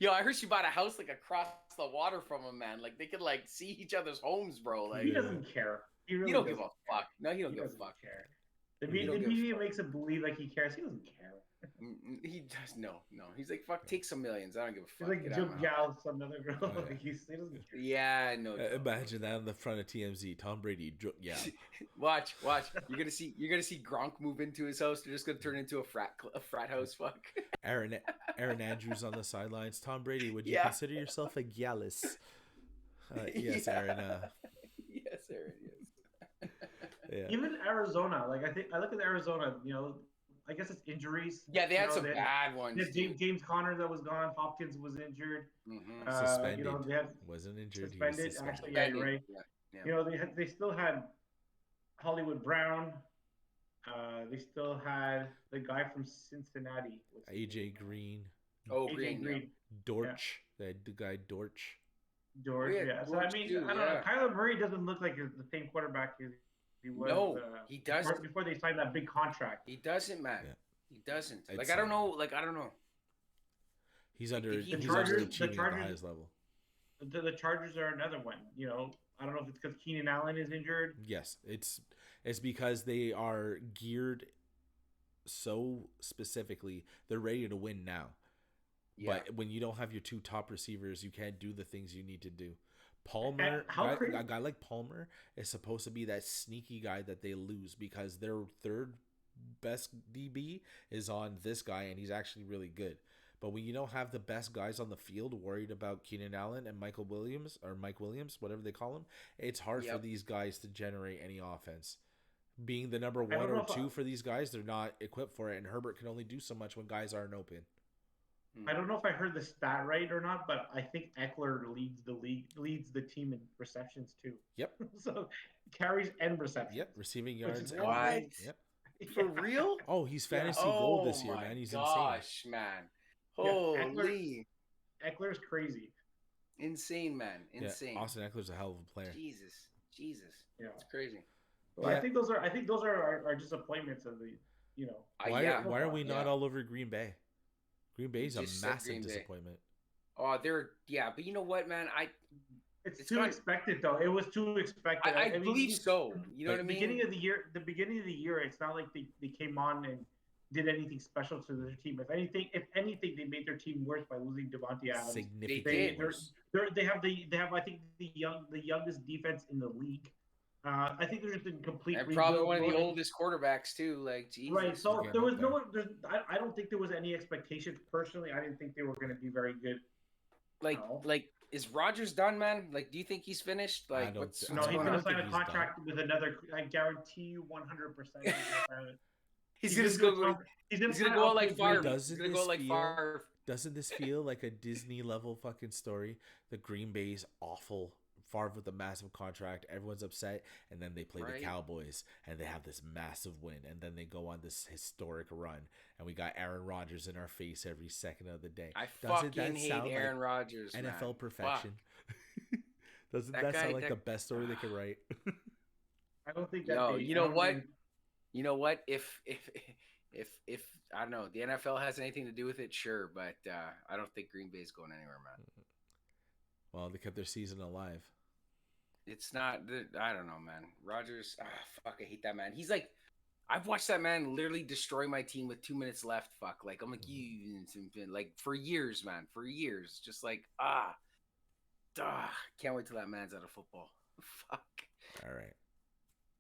Yo, I heard she bought a house like across the water from him, man. Like they could like see each other's homes, bro. Like He doesn't care. He really don't give doesn't a fuck. No, he don't give a doesn't fuck. care. The He don't give a media fuck. makes it believe like he cares. He doesn't care. He does no. He's like, fuck, take some millions. I don't give a He's fuck. like Get out Joe of my house. Gal, some other girl. Oh, yeah. Like he doesn't care. Yeah, no. imagine that on the front of TMZ. Tom Brady, yeah. Watch. You're gonna see Gronk move into his house. They're just gonna turn into a frat house. Fuck. Aaron Andrews on the sidelines. Tom Brady, would you Yeah. consider yourself a Gallus? Yes, Yeah. Aaron. Yes, Aaron. Yes. Yeah. Even Arizona, like I look at Arizona. I guess it's injuries. Yeah, they had some they bad ones. had James Conner that was gone. Hopkins was injured. Mm-hmm. Suspended. They had Wasn't injured. suspended. He was suspended. Actually, yeah, you're right. Yeah. They still had Hollywood Brown. They still had the guy from Cincinnati. AJ Green. Oh, AJ Green. Dortch. They had the guy Dortch. George, yeah. So I mean, I don't know. Kyler Murray doesn't look like the same quarterback he was. No, he doesn't. Before they signed that big contract. He doesn't, man. Yeah. He doesn't. It's, Like I don't know. Like I don't know. He's under. The He's Chargers- underachieving the at the Chargers- highest level. The Chargers are another one. I don't know if it's because Keenan Allen is injured. Yes, it's because they are geared so specifically. They're ready to win now. Yeah. But when you don't have your two top receivers, you can't do the things you need to do. Palmer, a guy like Palmer is supposed to be that sneaky guy that they lose because their third best DB is on this guy and he's actually really good. But when you don't have the best guys on the field worried about Keenan Allen and Mike Williams, whatever they call him, it's hard for these guys to generate any offense. Being the number one or two for these guys, they're not equipped for it, and Herbert can only do so much when guys aren't open. I don't know if I heard the stat right or not, but I think Eckler leads the team in receptions too. Yep. So carries and receptions. Yep. Receiving yards. is what? Yep. For real? Oh, he's fantasy gold this year, man. He's gosh, man. Holy. Eckler's crazy. Insane, man. Insane. Yeah, Austin Eckler's a hell of a player. Jesus. Yeah. It's crazy. Well, I think those are our disappointments of the. Why are we not all over Green Bay? Green Bay's a massive disappointment. Oh, but you know what, man? It's too expected, though. It was too expected. I believe so. You know what I mean? The beginning of the year, it's not like they came on and did anything special to their team. If anything, they made their team worse by losing Devontae Adams. Significantly worse. They have I think the youngest defense in the league. I think they're just in complete. And probably one of the oldest quarterbacks too. Like, Jesus. Right. So there was I don't think there was any expectations. Personally, I didn't think they were going to be very good. Like, is Rodgers done, man? Like, do you think he's finished? Like, he's going to sign a contract with another. I guarantee you, 100%. He's going to go out like Favre. Doesn't this feel like a Disney level fucking story? The Green Bay's awful. Favre with a massive contract, everyone's upset, and then they play the Cowboys, and they have this massive win, and then they go on this historic run, and we got Aaron Rodgers in our face every second of the day. Doesn't fucking hate Aaron Rodgers, man. NFL perfection. Doesn't that sound like the best story they could write? I don't think that. You know what? If I don't know, the NFL has anything to do with it, sure, but I don't think Green Bay's going anywhere, man. Well, they kept their season alive. It's not. I don't know, man. Rodgers. Fuck. I hate that man. He's like, I've watched that man literally destroy my team with 2 minutes left. Fuck. Like I'm like like for years, man. For years, just like can't wait till that man's out of football. Fuck. All right.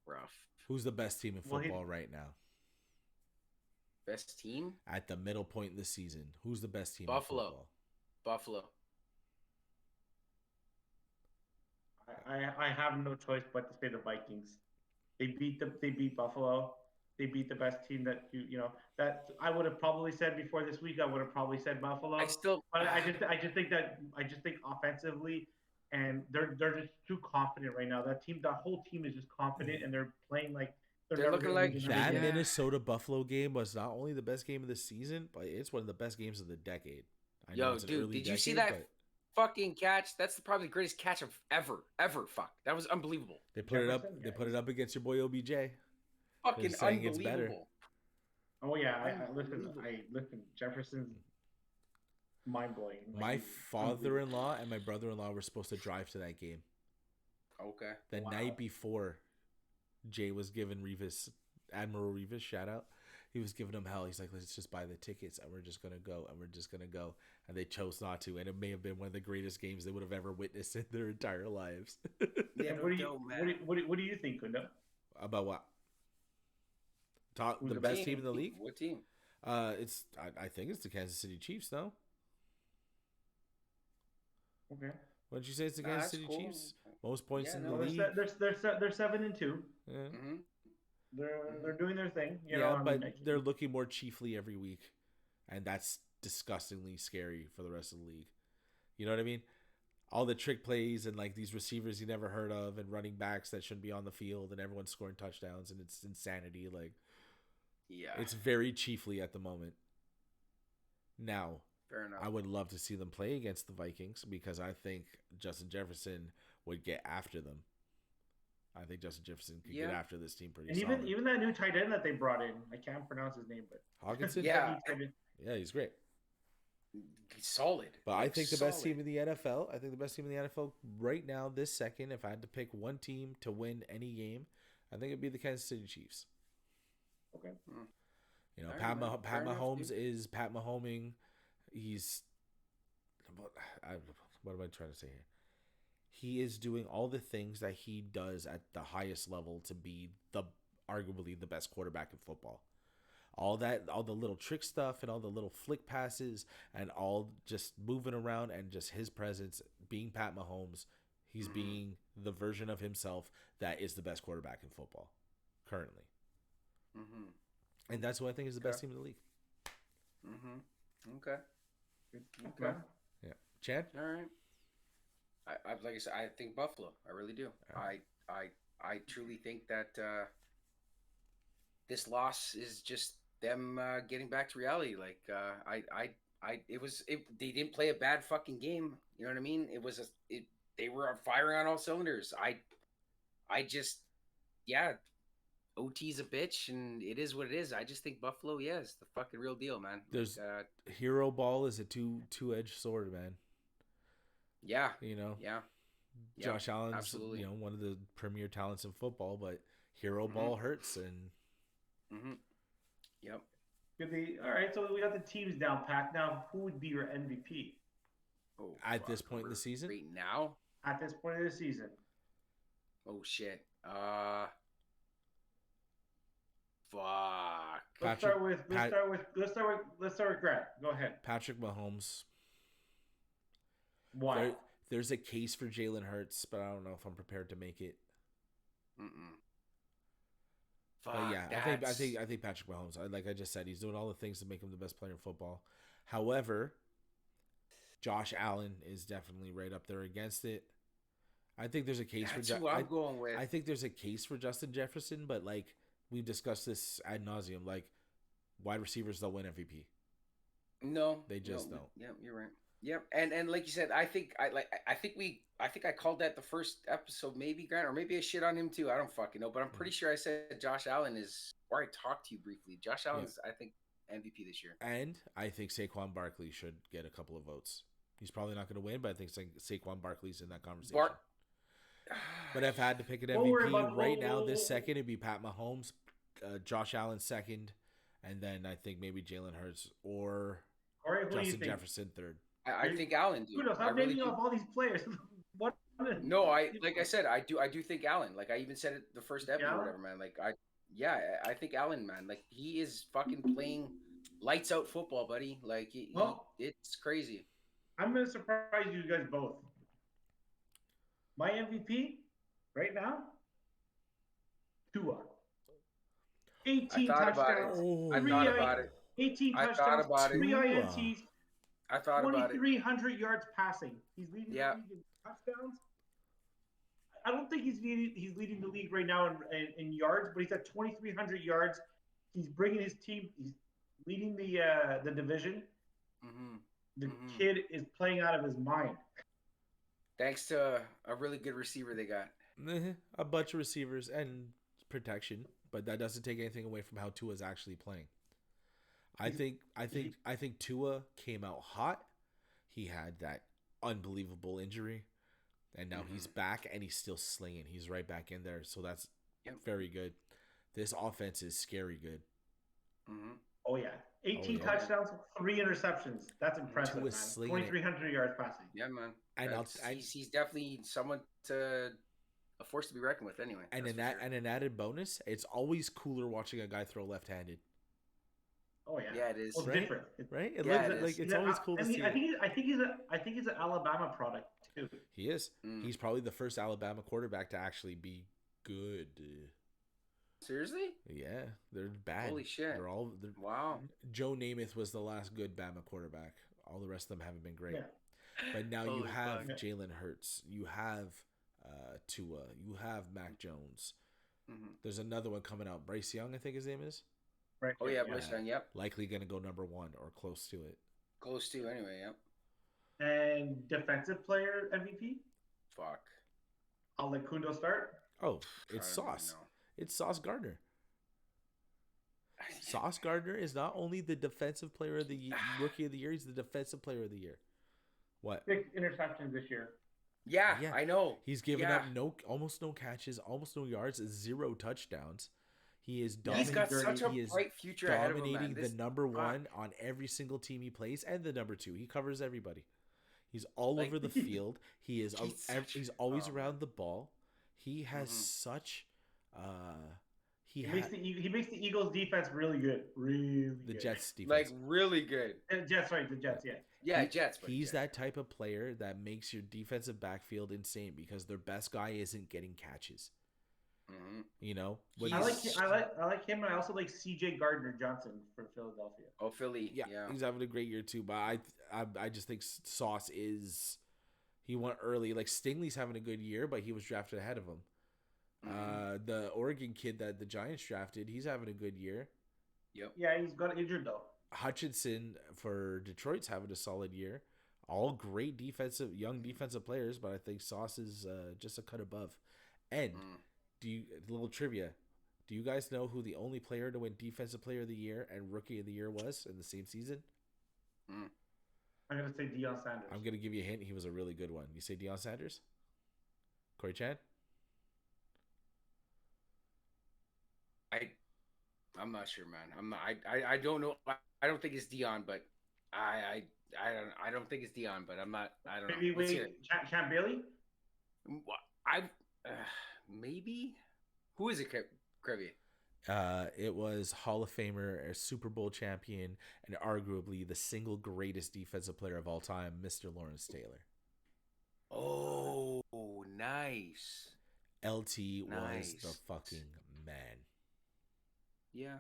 Rough. Who's the best team in football right now? Best team at the middle point in the season. Who's the best team? Buffalo. In football? Buffalo. I have no choice but to say the Vikings. They beat Buffalo. They beat the best team that that I would have probably said before this week. I would have probably said Buffalo. But I just think offensively, and they're just too confident right now. That whole team is just confident, and they're playing like they're looking like that. Minnesota Buffalo game was not only the best game of the season, but it's one of the best games of the decade. Dude, did you see that? fucking catch. That's probably the greatest catch of ever. Fuck. That was unbelievable. They put it up. They put it up against your boy OBJ. Fucking saying it's better. unbelievable. Oh yeah, I listen. Jefferson's mind blowing. My father-in-law and my brother-in-law were supposed to drive to that game. Okay. The night before, Jay was giving Admiral Revis, shout out. He was giving them hell. He's like, let's just buy the tickets and we're just gonna go and we're just gonna go. And they chose not to. And it may have been one of the greatest games they would have ever witnessed in their entire lives. Yeah, what do you think, Kundo? About what? The best team in the league? What team? I think it's the Kansas City Chiefs, though. Okay. What did you say? It's the Kansas City Chiefs. Most points in the league. They're 7-2. Yeah. Mm-hmm. They're doing their thing. But they're looking more chiefly every week, and that's disgustingly scary for the rest of the league. You know what I mean? All the trick plays and like these receivers you never heard of, and running backs that shouldn't be on the field, and everyone's scoring touchdowns, and it's insanity. Like, yeah, it's very chiefly at the moment. Now, fair enough. I would love to see them play against the Vikings because I think Justin Jefferson would get after them. I think Justin Jefferson could get after this team pretty solid. Even that new tight end that they brought in, I can't pronounce his name, but Hawkinson. Yeah, he's great. He's solid. But I think the best team in the NFL. I think the best team in the NFL right now, this second, if I had to pick one team to win any game, I think it'd be the Kansas City Chiefs. Okay. You know, Pat Mahomes is Pat Mahoming. He's what am I trying to say here? He is doing all the things that he does at the highest level to be arguably the best quarterback in football. All the little trick stuff and all the little flick passes and all just moving around and just his presence being Pat Mahomes. He's being the version of himself that is the best quarterback in football currently. Mm-hmm. And that's what I think is the best team in the league. Mm-hmm. Okay. Yeah. Chad? All right. I like I said, I think Buffalo. I really do. Right. I truly think that this loss is just them getting back to reality. Like they didn't play a bad fucking game. You know what I mean? They were firing on all cylinders. I just OT's a bitch, and it is what it is. I just think Buffalo, is the fucking real deal, man. There's hero ball is a two-edged sword, man. Yeah. You know. Yeah. Josh Allen's absolutely. One of the premier talents in football, but hero ball hurts and. Yep. All right, so we got the teams down packed. Now, who would be your MVP? At this point in the season? Right now? At this point of the season. Oh shit. Fuck. Let's start with Grant. Go ahead. Patrick Mahomes. Why? There's a case for Jalen Hurts, but I don't know if I'm prepared to make it. Fuck, but yeah, I think Patrick Mahomes. Like I just said, he's doing all the things to make him the best player in football. However, Josh Allen is definitely right up there against it. I think there's a case That's who I'm going with. I think there's a case for Justin Jefferson, but like we've discussed this ad nauseum, like wide receivers don't win MVP. No, they just don't. Yeah, you're right. Yep, and like you said, I think I called that the first episode, maybe Grant, or maybe I shit on him too. I don't fucking know, but I'm pretty sure I said Josh Allen is. Or I talked to you briefly. Josh Allen's, I think, MVP this year. And I think Saquon Barkley should get a couple of votes. He's probably not going to win, but I think Saquon Barkley's in that conversation. But if I had to pick an MVP right now, this second, it'd be Pat Mahomes, Josh Allen second, and then I think maybe Jalen Hurts or Justin Jefferson third. I think Allen. Stop naming off all these players. What? No, like I said, I do think Allen. Like I even said it the first episode or whatever, man. Like I think Allen, man. Like he is fucking playing lights out football, buddy. Like it's crazy. I'm gonna surprise you guys both. My MVP right now, Tua. 18 touchdowns. I thought about it. 18 touchdowns, 3 INTs. I thought about it. 2,300 yards passing. He's leading the league in touchdowns. I don't think he's leading the league right now in yards, but he's at 2,300 yards. He's bringing his team. He's leading the division. The kid is playing out of his mind. Thanks to a really good receiver they got. A bunch of receivers and protection, but that doesn't take anything away from how Tua's actually playing. I think Tua came out hot. He had that unbelievable injury, and now he's back and he's still slinging. He's right back in there, so that's very good. This offense is scary good. Oh yeah, 18 touchdowns, 3 interceptions. That's impressive, man. 2,300 yards passing. Yeah, man. And he's definitely someone to a force to be reckoned with. Anyway, and an added bonus, it's always cooler watching a guy throw left-handed. Oh yeah, yeah, it is. Well, it's different. Right? It's always cool to see. I think he's an Alabama product too. He is. He's probably the first Alabama quarterback to actually be good. Seriously? Yeah, they're bad. Holy shit! Wow. Joe Namath was the last good Bama quarterback. All the rest of them haven't been great. Yeah. But now you have Jalen Hurts. You have Tua. You have Mac Jones. There's another one coming out. Bryce Young, I think his name is. Right. Oh yeah, Bryce Young. Yep. Likely going to go number 1 or close to it. Close to anyway. Yep. And defensive player MVP. Fuck. I'll let Cundo start. Oh, it's Sauce. It's Sauce Gardner. Sauce Gardner is not only the defensive player of the rookie of the year, he's the defensive player of the year. What? 6 interceptions this year. Yeah, I know. He's given up almost no catches, almost no yards, 0 touchdowns. He is He's got such a bright future ahead of him, dominating the number 1 on every single team he plays and the number 2. He covers everybody. He's all over the field. He's always around the ball. He has such he makes the Eagles defense really good. The Jets defense. Like really good. The Jets, yeah. Yeah, Jets. He's that type of player that makes your defensive backfield insane because their best guy isn't getting catches. You know, I like him, and I also like C.J. Gardner-Johnson from Philadelphia. Oh, Philly, yeah, he's having a great year too. But I just think Sauce he went early. Like Stingley's having a good year, but he was drafted ahead of him. The Oregon kid that the Giants drafted, he's having a good year. Yep. Yeah, he's got injured though. Hutchinson for Detroit's having a solid year. All great young defensive players, but I think Sauce is just a cut above. And a little trivia. Do you guys know who the only player to win Defensive Player of the Year and Rookie of the Year was in the same season? I'm going to say Deion Sanders. I'm going to give you a hint. He was a really good one. You say Deion Sanders? Corey Chan? I'm not sure, man. I don't know. I don't think it's Deion, but I don't think it's Deion, but I'm not. I don't know. Maybe wait, Champ Bailey? Maybe. Who is it, Krevy? It was Hall of Famer, a Super Bowl champion, and arguably the single greatest defensive player of all time, Mr. Lawrence Taylor. Oh, nice. LT was the fucking man. Yeah.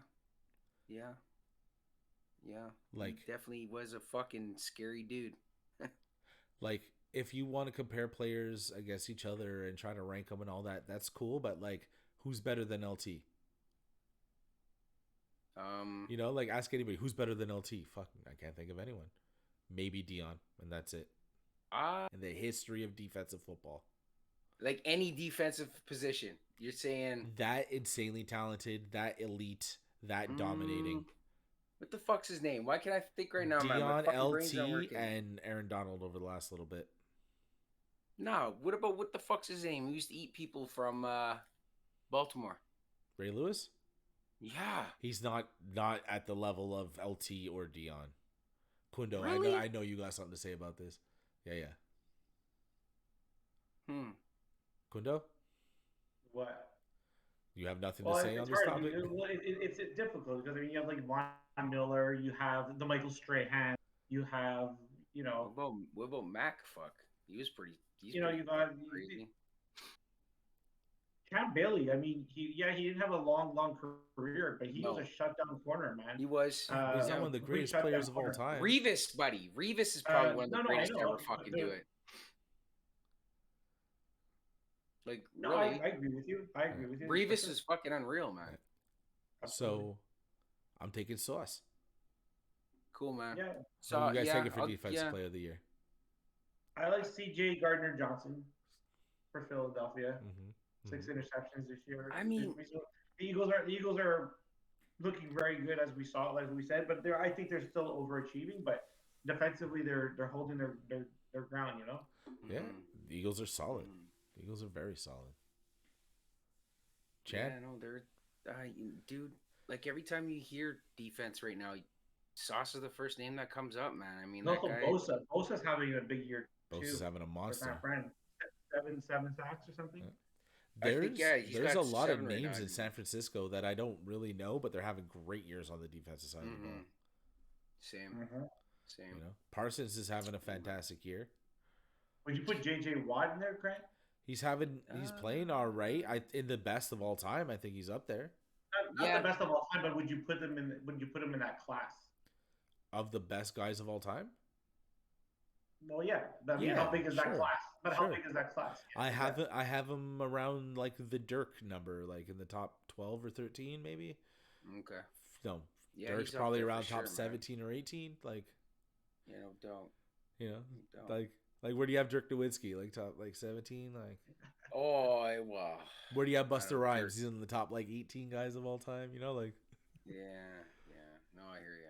Like, he definitely was a fucking scary dude. Like, if you want to compare players against each other and try to rank them and all that, that's cool. But like, who's better than LT? You know, like ask anybody who's better than LT. Fuck, I can't think of anyone. Maybe Deion, and that's it. In the history of defensive football, like any defensive position, you're saying that insanely talented, that elite, that dominating. What the fuck's his name? Why can't I think right now? Deion, LT, and Aaron Donald over the last little bit. No, what the fuck's his name? He used to eat people from Baltimore. Ray Lewis? Yeah. He's not at the level of LT or Deion. Cundo, really? I know you got something to say about this. Yeah. Cundo? What? You have nothing to say on this topic? It's difficult because you have like Von Miller, you have the Michael Strahan, you have, What about Mac? Fuck. He was pretty. You got crazy. Champ Bailey. I mean, he didn't have a long career, but he was a shutdown corner, man. He was. He's not one of the greatest players of all time. Revis, buddy. Revis is probably one of the greatest to ever fucking do it. Like, no, really? I agree with you. Revis is fucking unreal, man. So, I'm taking Sauce. Cool, man. Yeah. Who do So you guys yeah, taking for defensive player of the year? I like C.J. Gardner-Johnson for Philadelphia. Mm-hmm. 6 interceptions this year. I mean, the Eagles are looking very good as we saw, like we said, but I think they're still overachieving. But defensively, they're holding their ground. You know. Yeah, the Eagles are solid. The Eagles are very solid. Chad? Yeah, no, they're dude. Like every time you hear defense right now, Sauce is the first name that comes up, man. I mean, And that also guy. Bosa. Bosa's having a big year too. Bosa's having a monster. Seven sacks or something. There's a lot of names in San Francisco that I don't really know, but they're having great years on the defensive side of the ball. Same. You know, Parsons is having a fantastic year. Would you put J.J. Watt in there, Grant? He's playing all right. In the best of all time, I think he's up there. Not the best of all time, but would you put him in that class of the best guys of all time? Well, yeah. I mean, how big is that class? But how big is that class? Yeah, I have him around like the Dirk number, like in the top 12 or 13, maybe. Okay. No, Dirk's probably around top 17 or 18. Like, don't. Like where do you have Dirk Nowitzki? Like top 17? Like, wow. Where do you have Buster Rhymes? He's in the top 18 guys of all time. Like. Yeah. No, I hear you.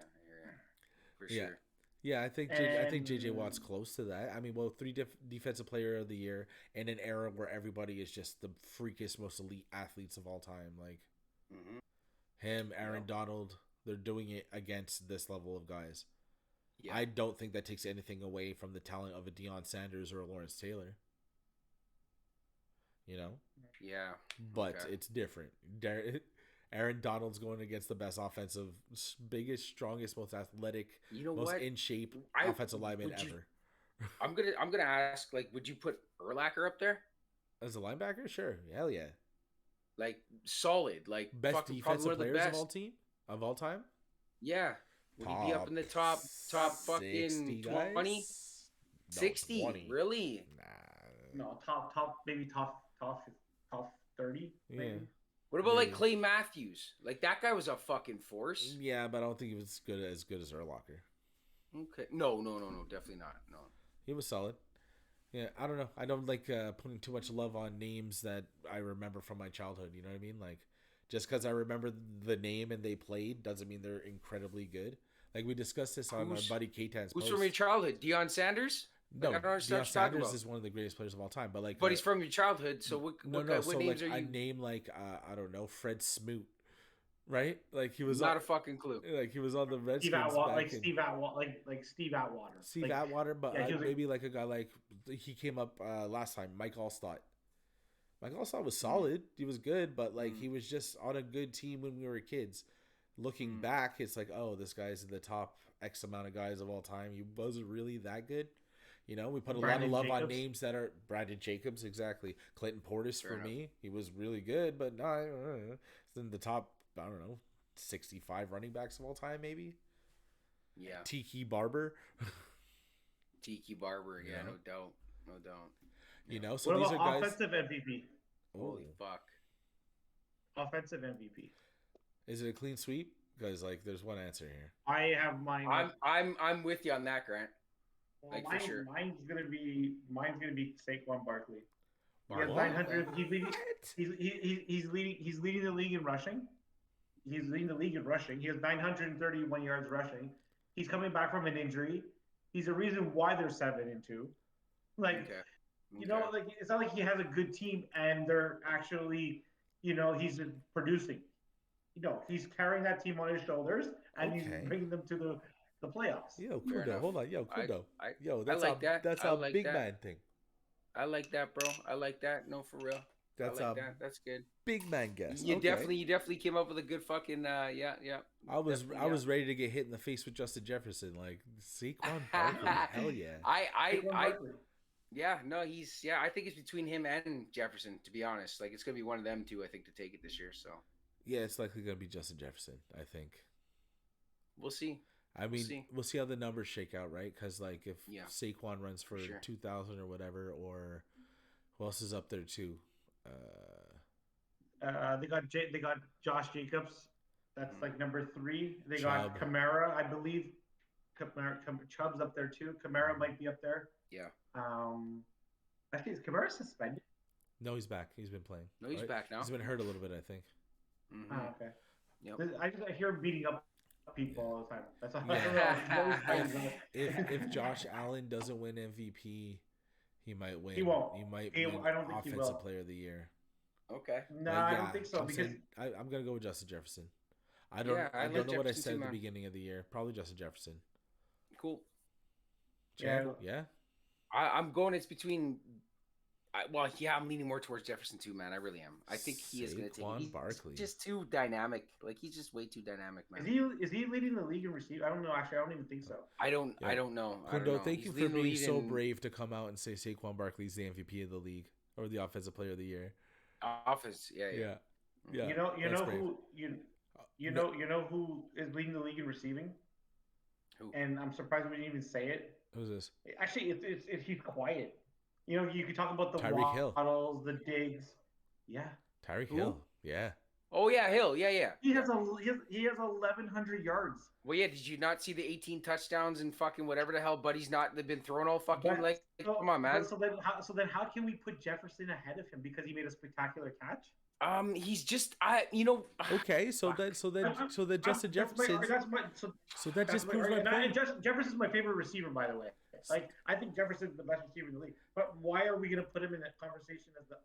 For sure. Yeah, I think JJ Watt's close to that. I mean, well, 3 defensive player of the year in an era where everybody is just the freakiest, most elite athletes of all time. Like him, Aaron Donald, they're doing it against this level of guys. Yeah. I don't think that takes anything away from the talent of a Deion Sanders or a Lawrence Taylor. Yeah. But it's different. Aaron Donald's going against the best offensive, biggest, strongest, most athletic, most in shape offensive lineman ever. I'm gonna ask, like, would you put Urlacher up there as a linebacker? Sure, hell yeah. Like solid, like best defensive players of all time. Yeah, would he be up in the top fucking 20? 60? 20. Really? Nah. No, maybe top 30. Maybe. Yeah. What about like Clay Matthews? Like that guy was a fucking force. Yeah, but I don't think he was as good as Urlacher. Okay. No, definitely not. No. He was solid. Yeah, I don't know. I don't like putting too much love on names that I remember from my childhood. You know what I mean? Like, just because I remember the name and they played doesn't mean they're incredibly good. Like we discussed this on our buddy K-Tan's post. Who's from your childhood? Deion Sanders? No, Deion Sanders is one of the greatest players of all time. But he's from your childhood, so what names like are you? A name like I don't know, Fred Smoot, right? Like he was not a fucking clue. Like he was on the Redskins. Steve Atwater. Steve Atwater, but maybe like a guy like he came up last time, Mike Allstott. Mike Allstott was solid. He was good, but he was just on a good team when we were kids. Looking back, it's like, oh, this guy's in the top X amount of guys of all time. He wasn't really that good. We put a lot of love on names that are Brandon Jacobs, exactly. Clinton Portis for me. He was really good, but no, it's in the top, I don't know, 65 running backs of all time, maybe. Yeah. Tiki Barber. Yeah, no doubt. So what these about are guys. Offensive MVP? Holy fuck. Offensive MVP. Is it a clean sweep? Because there's one answer here. I have mine. I'm with you on that, Grant. Well, for sure. Mine's gonna be Saquon Barkley. He has 900. He's leading the league in rushing. He's leading the league in rushing. He has 931 yards rushing. He's coming back from an injury. He's the reason why they're 7-2. It's not like he has a good team and they're actually, he's producing. He's carrying that team on his shoulders and he's bringing them to the playoffs. Yo, Cundo, hold on. Yo, Cundo. That's that's a big man thing. I like that, bro. I like that. No, for real. That's That's good. Big man guess. You definitely came up with a good fucking yeah. I was ready to get hit in the face with Justin Jefferson, like Saquon Barkley. Hell yeah. I think it's between him and Jefferson, to be honest. Like it's gonna be one of them two, I think, to take it this year. So yeah, it's likely gonna be Justin Jefferson, I think. We'll see. I mean, we'll see how the numbers shake out, right? Because if Saquon runs for 2,000 or whatever, or who else is up there too? They got Josh Jacobs. That's number 3. They got Kamara, I believe. Chubb's up there too. Kamara might be up there. Yeah. Actually, is Kamara suspended? No, he's back. He's been playing. No, he's back now. He's been hurt a little bit, I think. Oh, okay. Yep. I hear him beating up people all the time. That's all I know. If Josh Allen doesn't win MVP, he might win. He won't. He might I win don't think he will. Offensive Player of the Year. Okay. No, I don't think so. I'm gonna go with Justin Jefferson. I don't know what I said at the beginning of the year. Probably Justin Jefferson. Cool. Yeah. I'm going. It's between. I'm leaning more towards Jefferson too, man. I really am. I think he is going to take. He's Barkley. Just too dynamic. Like he's just way too dynamic, man. Is he leading the league in receive? I don't know. Actually, I don't even think so. I don't know. Kundo, thank you for being so brave to come out and say Saquon Barkley's the MVP of the league or the Offensive Player of the Year. Offense, yeah. You know who is leading the league in receiving? Who? And I'm surprised we didn't even say it. Who's this? Actually, it's he's quiet. You know, you could talk about the Waddles, the Diggs. Yeah. Tyreek Hill. Yeah. Oh yeah, Hill. Yeah. He has 1,100 yards. Well, yeah. Did you not see the 18 touchdowns and fucking whatever the hell Buddy's not been throwing all fucking come on, man. So then how can we put Jefferson ahead of him because he made a spectacular catch? He's just Okay, so then Justin Jefferson. So that just proves my point. Jefferson's my favorite receiver, by the way. Like I think Jefferson's the best receiver in the league. But why are we going to put him in that conversation as the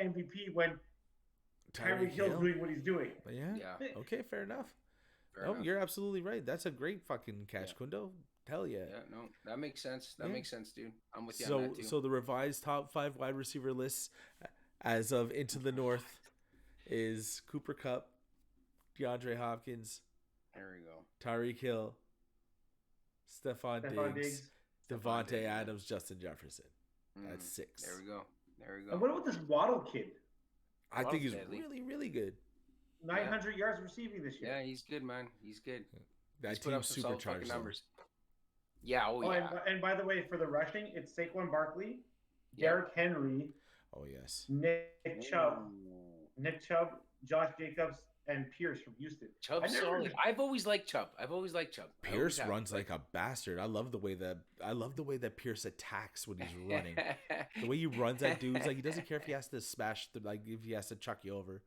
MVP when Tyreek Hill's doing what he's doing? Yeah. Okay, fair enough. You're absolutely right. That's a great fucking catch, Kundo. Hell yeah. Yeah, no, that makes sense. That makes sense, dude. I'm with you on that too. So the revised top 5 wide receiver lists as of Into the North is Cooper Kupp, DeAndre Hopkins, there we go, Tyreek Hill, Stephon Diggs, Devontae Adams, Justin Jefferson. That's 6. There we go. And what about this Waddle kid? I think he's really, really good. 900 yards receiving this year. Yeah, he's good, man. He's good. That team's supercharged numbers. Yeah, yeah. And by the way, for the rushing, it's Saquon Barkley, Derrick Henry. Oh yes. Nick Chubb, Josh Jacobs, and Pierce from Houston. Chubb's solid. I've always liked Chubb. Pierce runs like a bastard. I love the way that Pierce attacks when he's running. The way he runs at dudes, like he doesn't care if he has to smash if he has to chuck you over.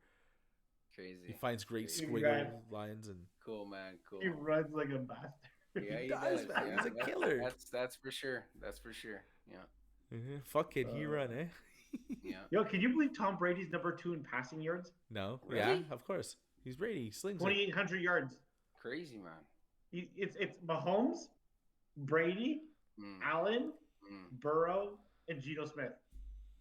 Crazy. He finds great squiggle lines and cool, man. Cool. He runs like a bastard. Yeah, he does. Man. Yeah. He's a killer. That's for sure. Yeah. Mm-hmm. Fuck kid, he run, eh? Yeah. Yo, can you believe Tom Brady's number 2 in passing yards? No. Really? Yeah, of course. He's Brady. He slings 2,800 yards. Crazy, man. It's Mahomes, Brady, Allen, Burrow, and Geno Smith.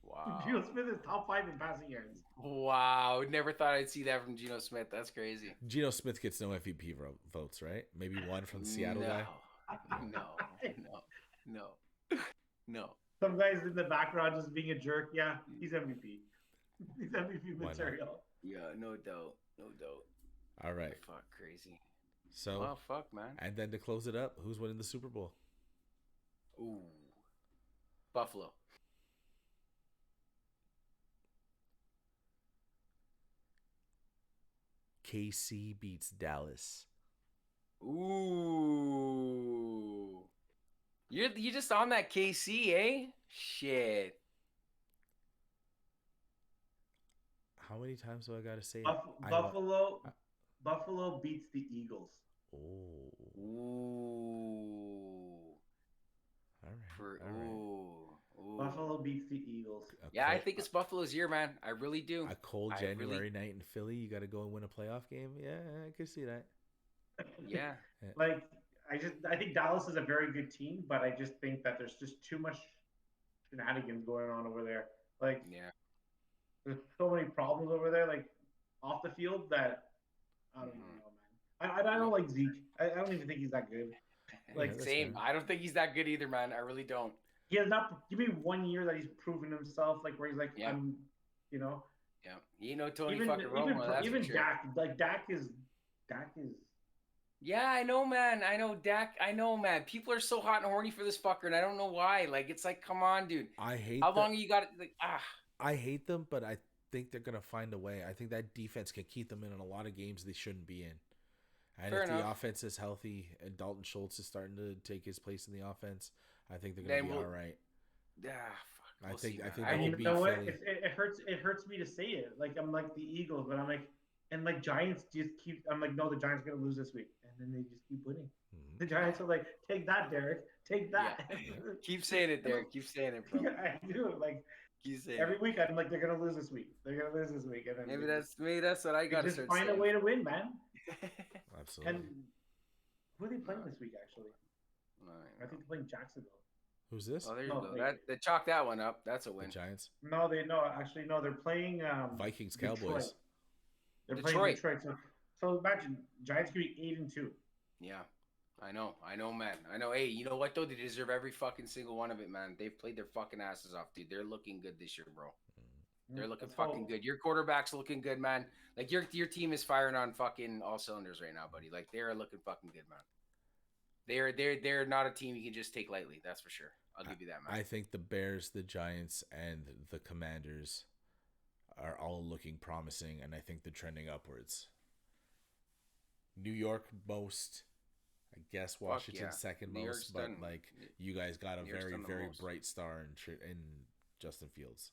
Wow. Geno Smith is top 5 in passing yards. Wow. Never thought I'd see that from Geno Smith. That's crazy. Geno Smith gets no MVP votes, right? Maybe one from the Seattle guy? No. Some guys in the background just being a jerk. Yeah, he's MVP. He's MVP material. Yeah, no doubt. All right. Fuck, crazy. So, well, fuck, man. And then to close it up, who's winning the Super Bowl? Ooh. Buffalo. KC beats Dallas. Ooh. You just on that KC, eh? Shit. How many times do I gotta say Buffalo beats the Eagles. Oh. Ooh. All right. Ooh. Buffalo beats the Eagles. Yeah, I think it's Buffalo's year, man. I really do. A cold January night in Philly, you got to go and win a playoff game. Yeah, I could see that. Yeah. Like I think Dallas is a very good team, but I just think that there's just too much shenanigans going on over there. Like, there's so many problems over there, like off the field, that I don't even know, man. I don't like Zeke. I don't even think he's that good. Like, same. I don't think he's that good either, man. I really don't. He has not. Give me 1 year that he's proven himself, like where he's like, I'm, you know. Yeah. You know, Tony fucking Romo. Even Dak, like Dak is. Yeah, I know, man. I know Dak. I know, man. People are so hot and horny for this fucker, and I don't know why. Like, it's like, come on, dude. I hate. How long you got? Like, I hate them, but I think they're gonna find a way. I think that defense can keep them in a lot of games they shouldn't be in. And Fair if enough. the offense is healthy and Dalton Schultz is starting to take his place in the offense, I think they're Then gonna be all right. Yeah, fuck. I We'll think see, I man. think I they And can hope. you know beat what? Philly. It hurts me to say it. Like I'm like the Eagles, but I'm like, and like Giants just keep. I'm like, no, the Giants are gonna lose this week, and then they just keep winning. Mhm. The Giants are like, take that, Derek, take that. Yeah. Keep saying it, Derek. Keep saying it, bro. Yeah, I do. Like Keep saying every it. week, I'm like, they're gonna lose this week. They're gonna lose this week, and then Maybe that's what I they gotta just start find saying. a way to win, man. Absolutely. And who are they playing this week? Actually, I think they're playing Jacksonville. Who's this? Oh, there you No, go. like- They chalk that one up. That's a The win. Giants, No, actually no. They're playing Vikings, Detroit. Cowboys. They're Detroit. playing Detroit. So imagine Giants could be 8-2. Yeah. I know, man. I know. Hey, you know what though? They deserve every fucking single one of it, man. They've played their fucking asses off, dude. They're looking good this year, bro. They're looking fucking good. Your quarterback's looking good, man. Like your team is firing on fucking all cylinders right now, buddy. Like they're looking fucking good, man. They're not a team you can just take lightly. That's for sure. I'll give you that, man. I think the Bears, the Giants, and the Commanders are all looking promising, and I think they're trending upwards. New York most, I guess Washington yeah. second New most, York's but done- like you guys got a New York's very done the very most. bright star in Justin Fields.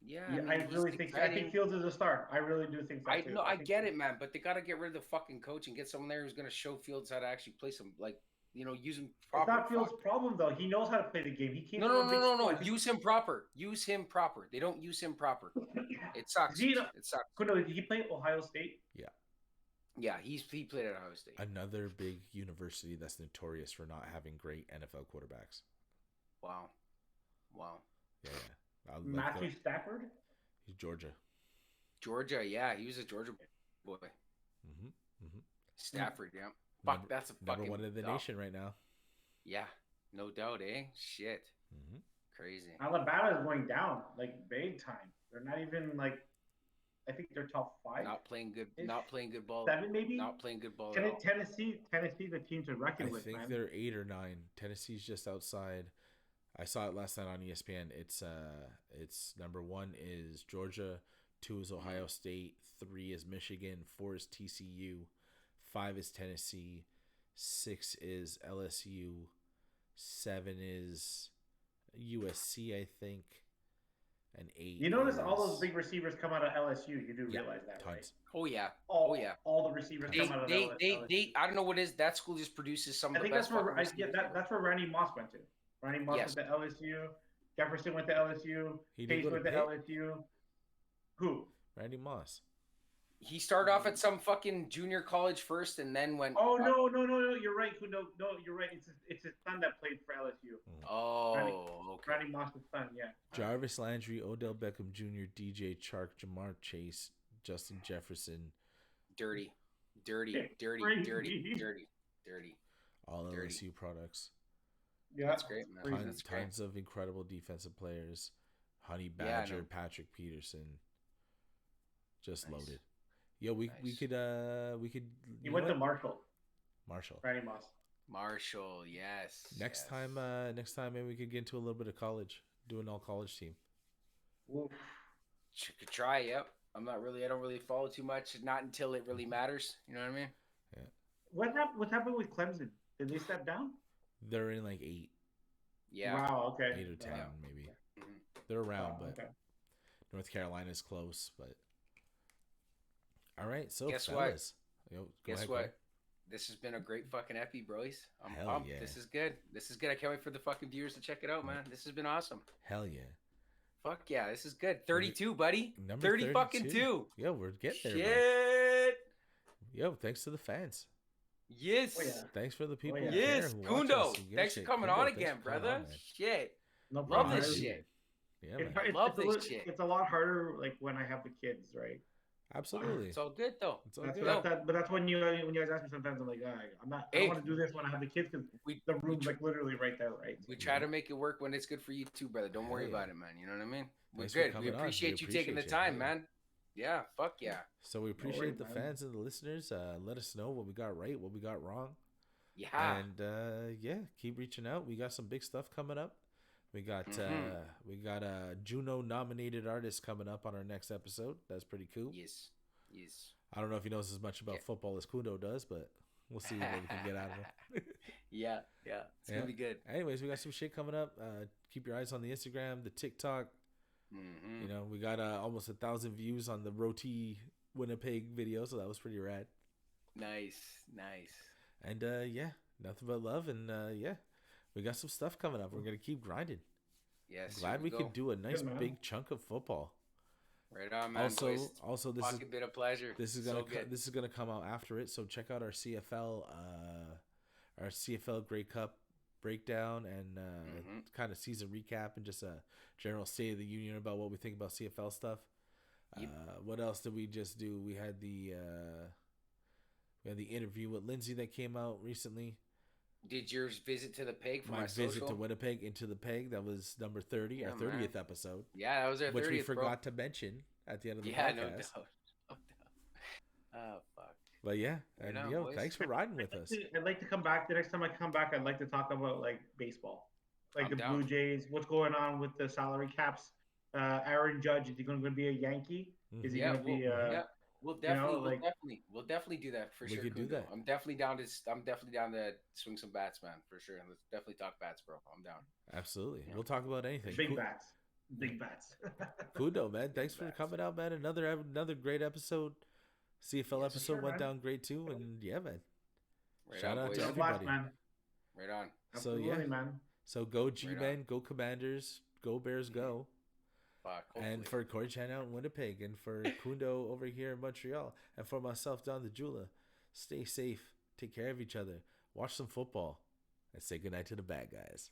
Yeah, Yeah, mean, I he's really think. I exciting. think Fields is a star. I really do think that. I too. know, I think get it, man, but they got to get rid of the fucking coach and get someone there who's going to show Fields how to actually play some, like, use him It's proper. not Fields' problem though. He knows how to play the game. He came. No, from no, a no, big no, school. no. Use him proper. Use him proper. They don't use him proper. It sucks. He, It sucks. did he play Ohio State? Yeah, he played at Ohio State. Another big university that's notorious for not having great NFL quarterbacks. Wow. Yeah. I like Matthew that. Stafford. He's Georgia. Georgia, yeah, he was a Georgia boy. Mm-hmm. Stafford, yeah. Fuck, that's a fucking number one in the nation right now. Yeah, no doubt, eh? Shit, Mm-hmm. crazy. Alabama is going down like big time. They're not even like. I think they're top 5. Not playing good. Not playing good ball. 7 maybe. Not playing good ball. At all. Tennessee, the team to reckon I with. think Man. they're 8 or 9. Tennessee's just outside. I saw it last night on ESPN. It's number 1 is Georgia, 2 is Ohio State, 3 is Michigan, 4 is TCU, 5 is Tennessee, 6 is LSU, 7 is USC, I think, and 8. You notice all those big receivers come out of LSU. You do realize that, tons. right? Oh yeah. All the receivers come out of LSU. They. I don't know what it is. That school just produces some of I the think best. that's where Randy Moss went to. Randy Moss Yes. went to LSU. Jefferson went to LSU. He did Pace go to went to Pitt? LSU. Who? Randy Moss. He started off at some fucking junior college first, and then went. Oh no! You're right. No, you're right. It's his son that played for LSU. Oh, okay. Randy Moss's son. Yeah. Jarvis Landry, Odell Beckham Jr., DJ Chark, Jamar Chase, Justin Jefferson. Dirty. All Dirty. LSU products. Yeah. That's great, man. That's great. Tons of incredible defensive players. Honey Yeah, I Badger, know. Patrick Peterson. Just Nice. loaded. Yeah, we Nice. could. He went to Marshall. Marshall. Randy Moss. Marshall, yes. Next yes. time maybe we could get into a little bit of college. Do an all college team. Oof. Could try. Yep. I don't really follow too much. Not until it really matters. You know what I mean? What happened with Clemson? Did they step down? They're in like 8. Yeah. Wow. Okay. 8 or 10 Yeah. maybe. Mhm. They're around, Wow, but okay. North Carolina's close. But all right, so Guess what? fellas, go Guess ahead, what? Greg. This has been a great fucking epi, bros. I'm Hell pumped. yeah. This is good. I can't wait for the fucking viewers to check it out, man. This has been awesome. Hell yeah. Fuck yeah, this is good. 32, buddy. Number 30 fucking 2. Yo, we're getting there, man. Shit. Yo, thanks to the fans. Yes. Oh, yeah. Thanks for the people. yeah. who care, Yes, who watch Cundo. us. You get Thanks for shit. coming Cundo, on thanks again, for coming brother. on, man. Shit. No Love problem. this shit. Yeah, It- man. it's, Love it's a this little- shit. It's a lot harder, like when I have the kids, right? Absolutely. It's all good though. It's all That's, good. but that's when you guys ask me sometimes. I'm like, I'm not. I Hey. don't want to do this when I have the kids because We the room's like literally right there, right? we try to make it work when it's good for you too, brother. Don't worry Hell yeah. about it, man. You know what I mean? We're Thanks for good. We coming on. We appreciate you taking the appreciate you. time, Hell yeah. man. Yeah, fuck yeah. So we appreciate worries, the man. fans and the listeners. Let us know what we got right, what we got wrong. Yeah. And yeah, keep reaching out. We got some big stuff coming up. We got a Juno nominated artist coming up on our next episode. That's pretty cool. Yes. Yes. I don't know if he knows as much about Yeah. football as Cundo does, but We'll see what we can get out of him. Yeah. It's gonna be good. Anyways, we got some shit coming up. Keep your eyes on the Instagram, the TikTok. Mm-hmm. You know, we got almost 1,000 views on the Roti Winnipeg video, so that was pretty rad. Nice. And nothing but love, and we got some stuff coming up. We're gonna keep grinding. Yes. Glad we could do a nice big chunk of football. Right on, man. Also, this is a bit of pleasure. This is gonna come out after it, so check out our CFL Grey Cup breakdown and kind of season recap and just a general state of the union about what we think about CFL stuff. Yep. What else did we just do? We had the interview with Lindsay that came out recently. Did yours visit to the Peg for my visit social? to Winnipeg into the Peg? That was number 30, our 30th episode. Yeah, that was our 30th, which we forgot to mention at the end of the podcast. Yeah, no doubt. Oh, fuck. But yeah, and thanks for riding with us. I'd like to come back. The next time I come back, I'd like to talk about like baseball, like the Blue Jays. What's going on with the salary caps? Aaron Judge, is he going to be a Yankee? Is he going to be? We'll definitely do that for sure. We could do that. I'm definitely down to swing some bats, man, for sure. Let's definitely talk bats, bro. I'm down. Absolutely. Yeah. We'll talk about anything. Big bats. Cundo, man. Thanks for coming out, man. Another great episode. CFL episode went down great too, and yeah, man. Shout out to everybody. Man. Right on. Absolutely, man. So go G-Men, go Commanders, go Bears, go. And for Corey Chan out in Winnipeg, and for Cundo over here in Montreal, and for myself down the Jula, stay safe, take care of each other, watch some football, and say goodnight to the bad guys.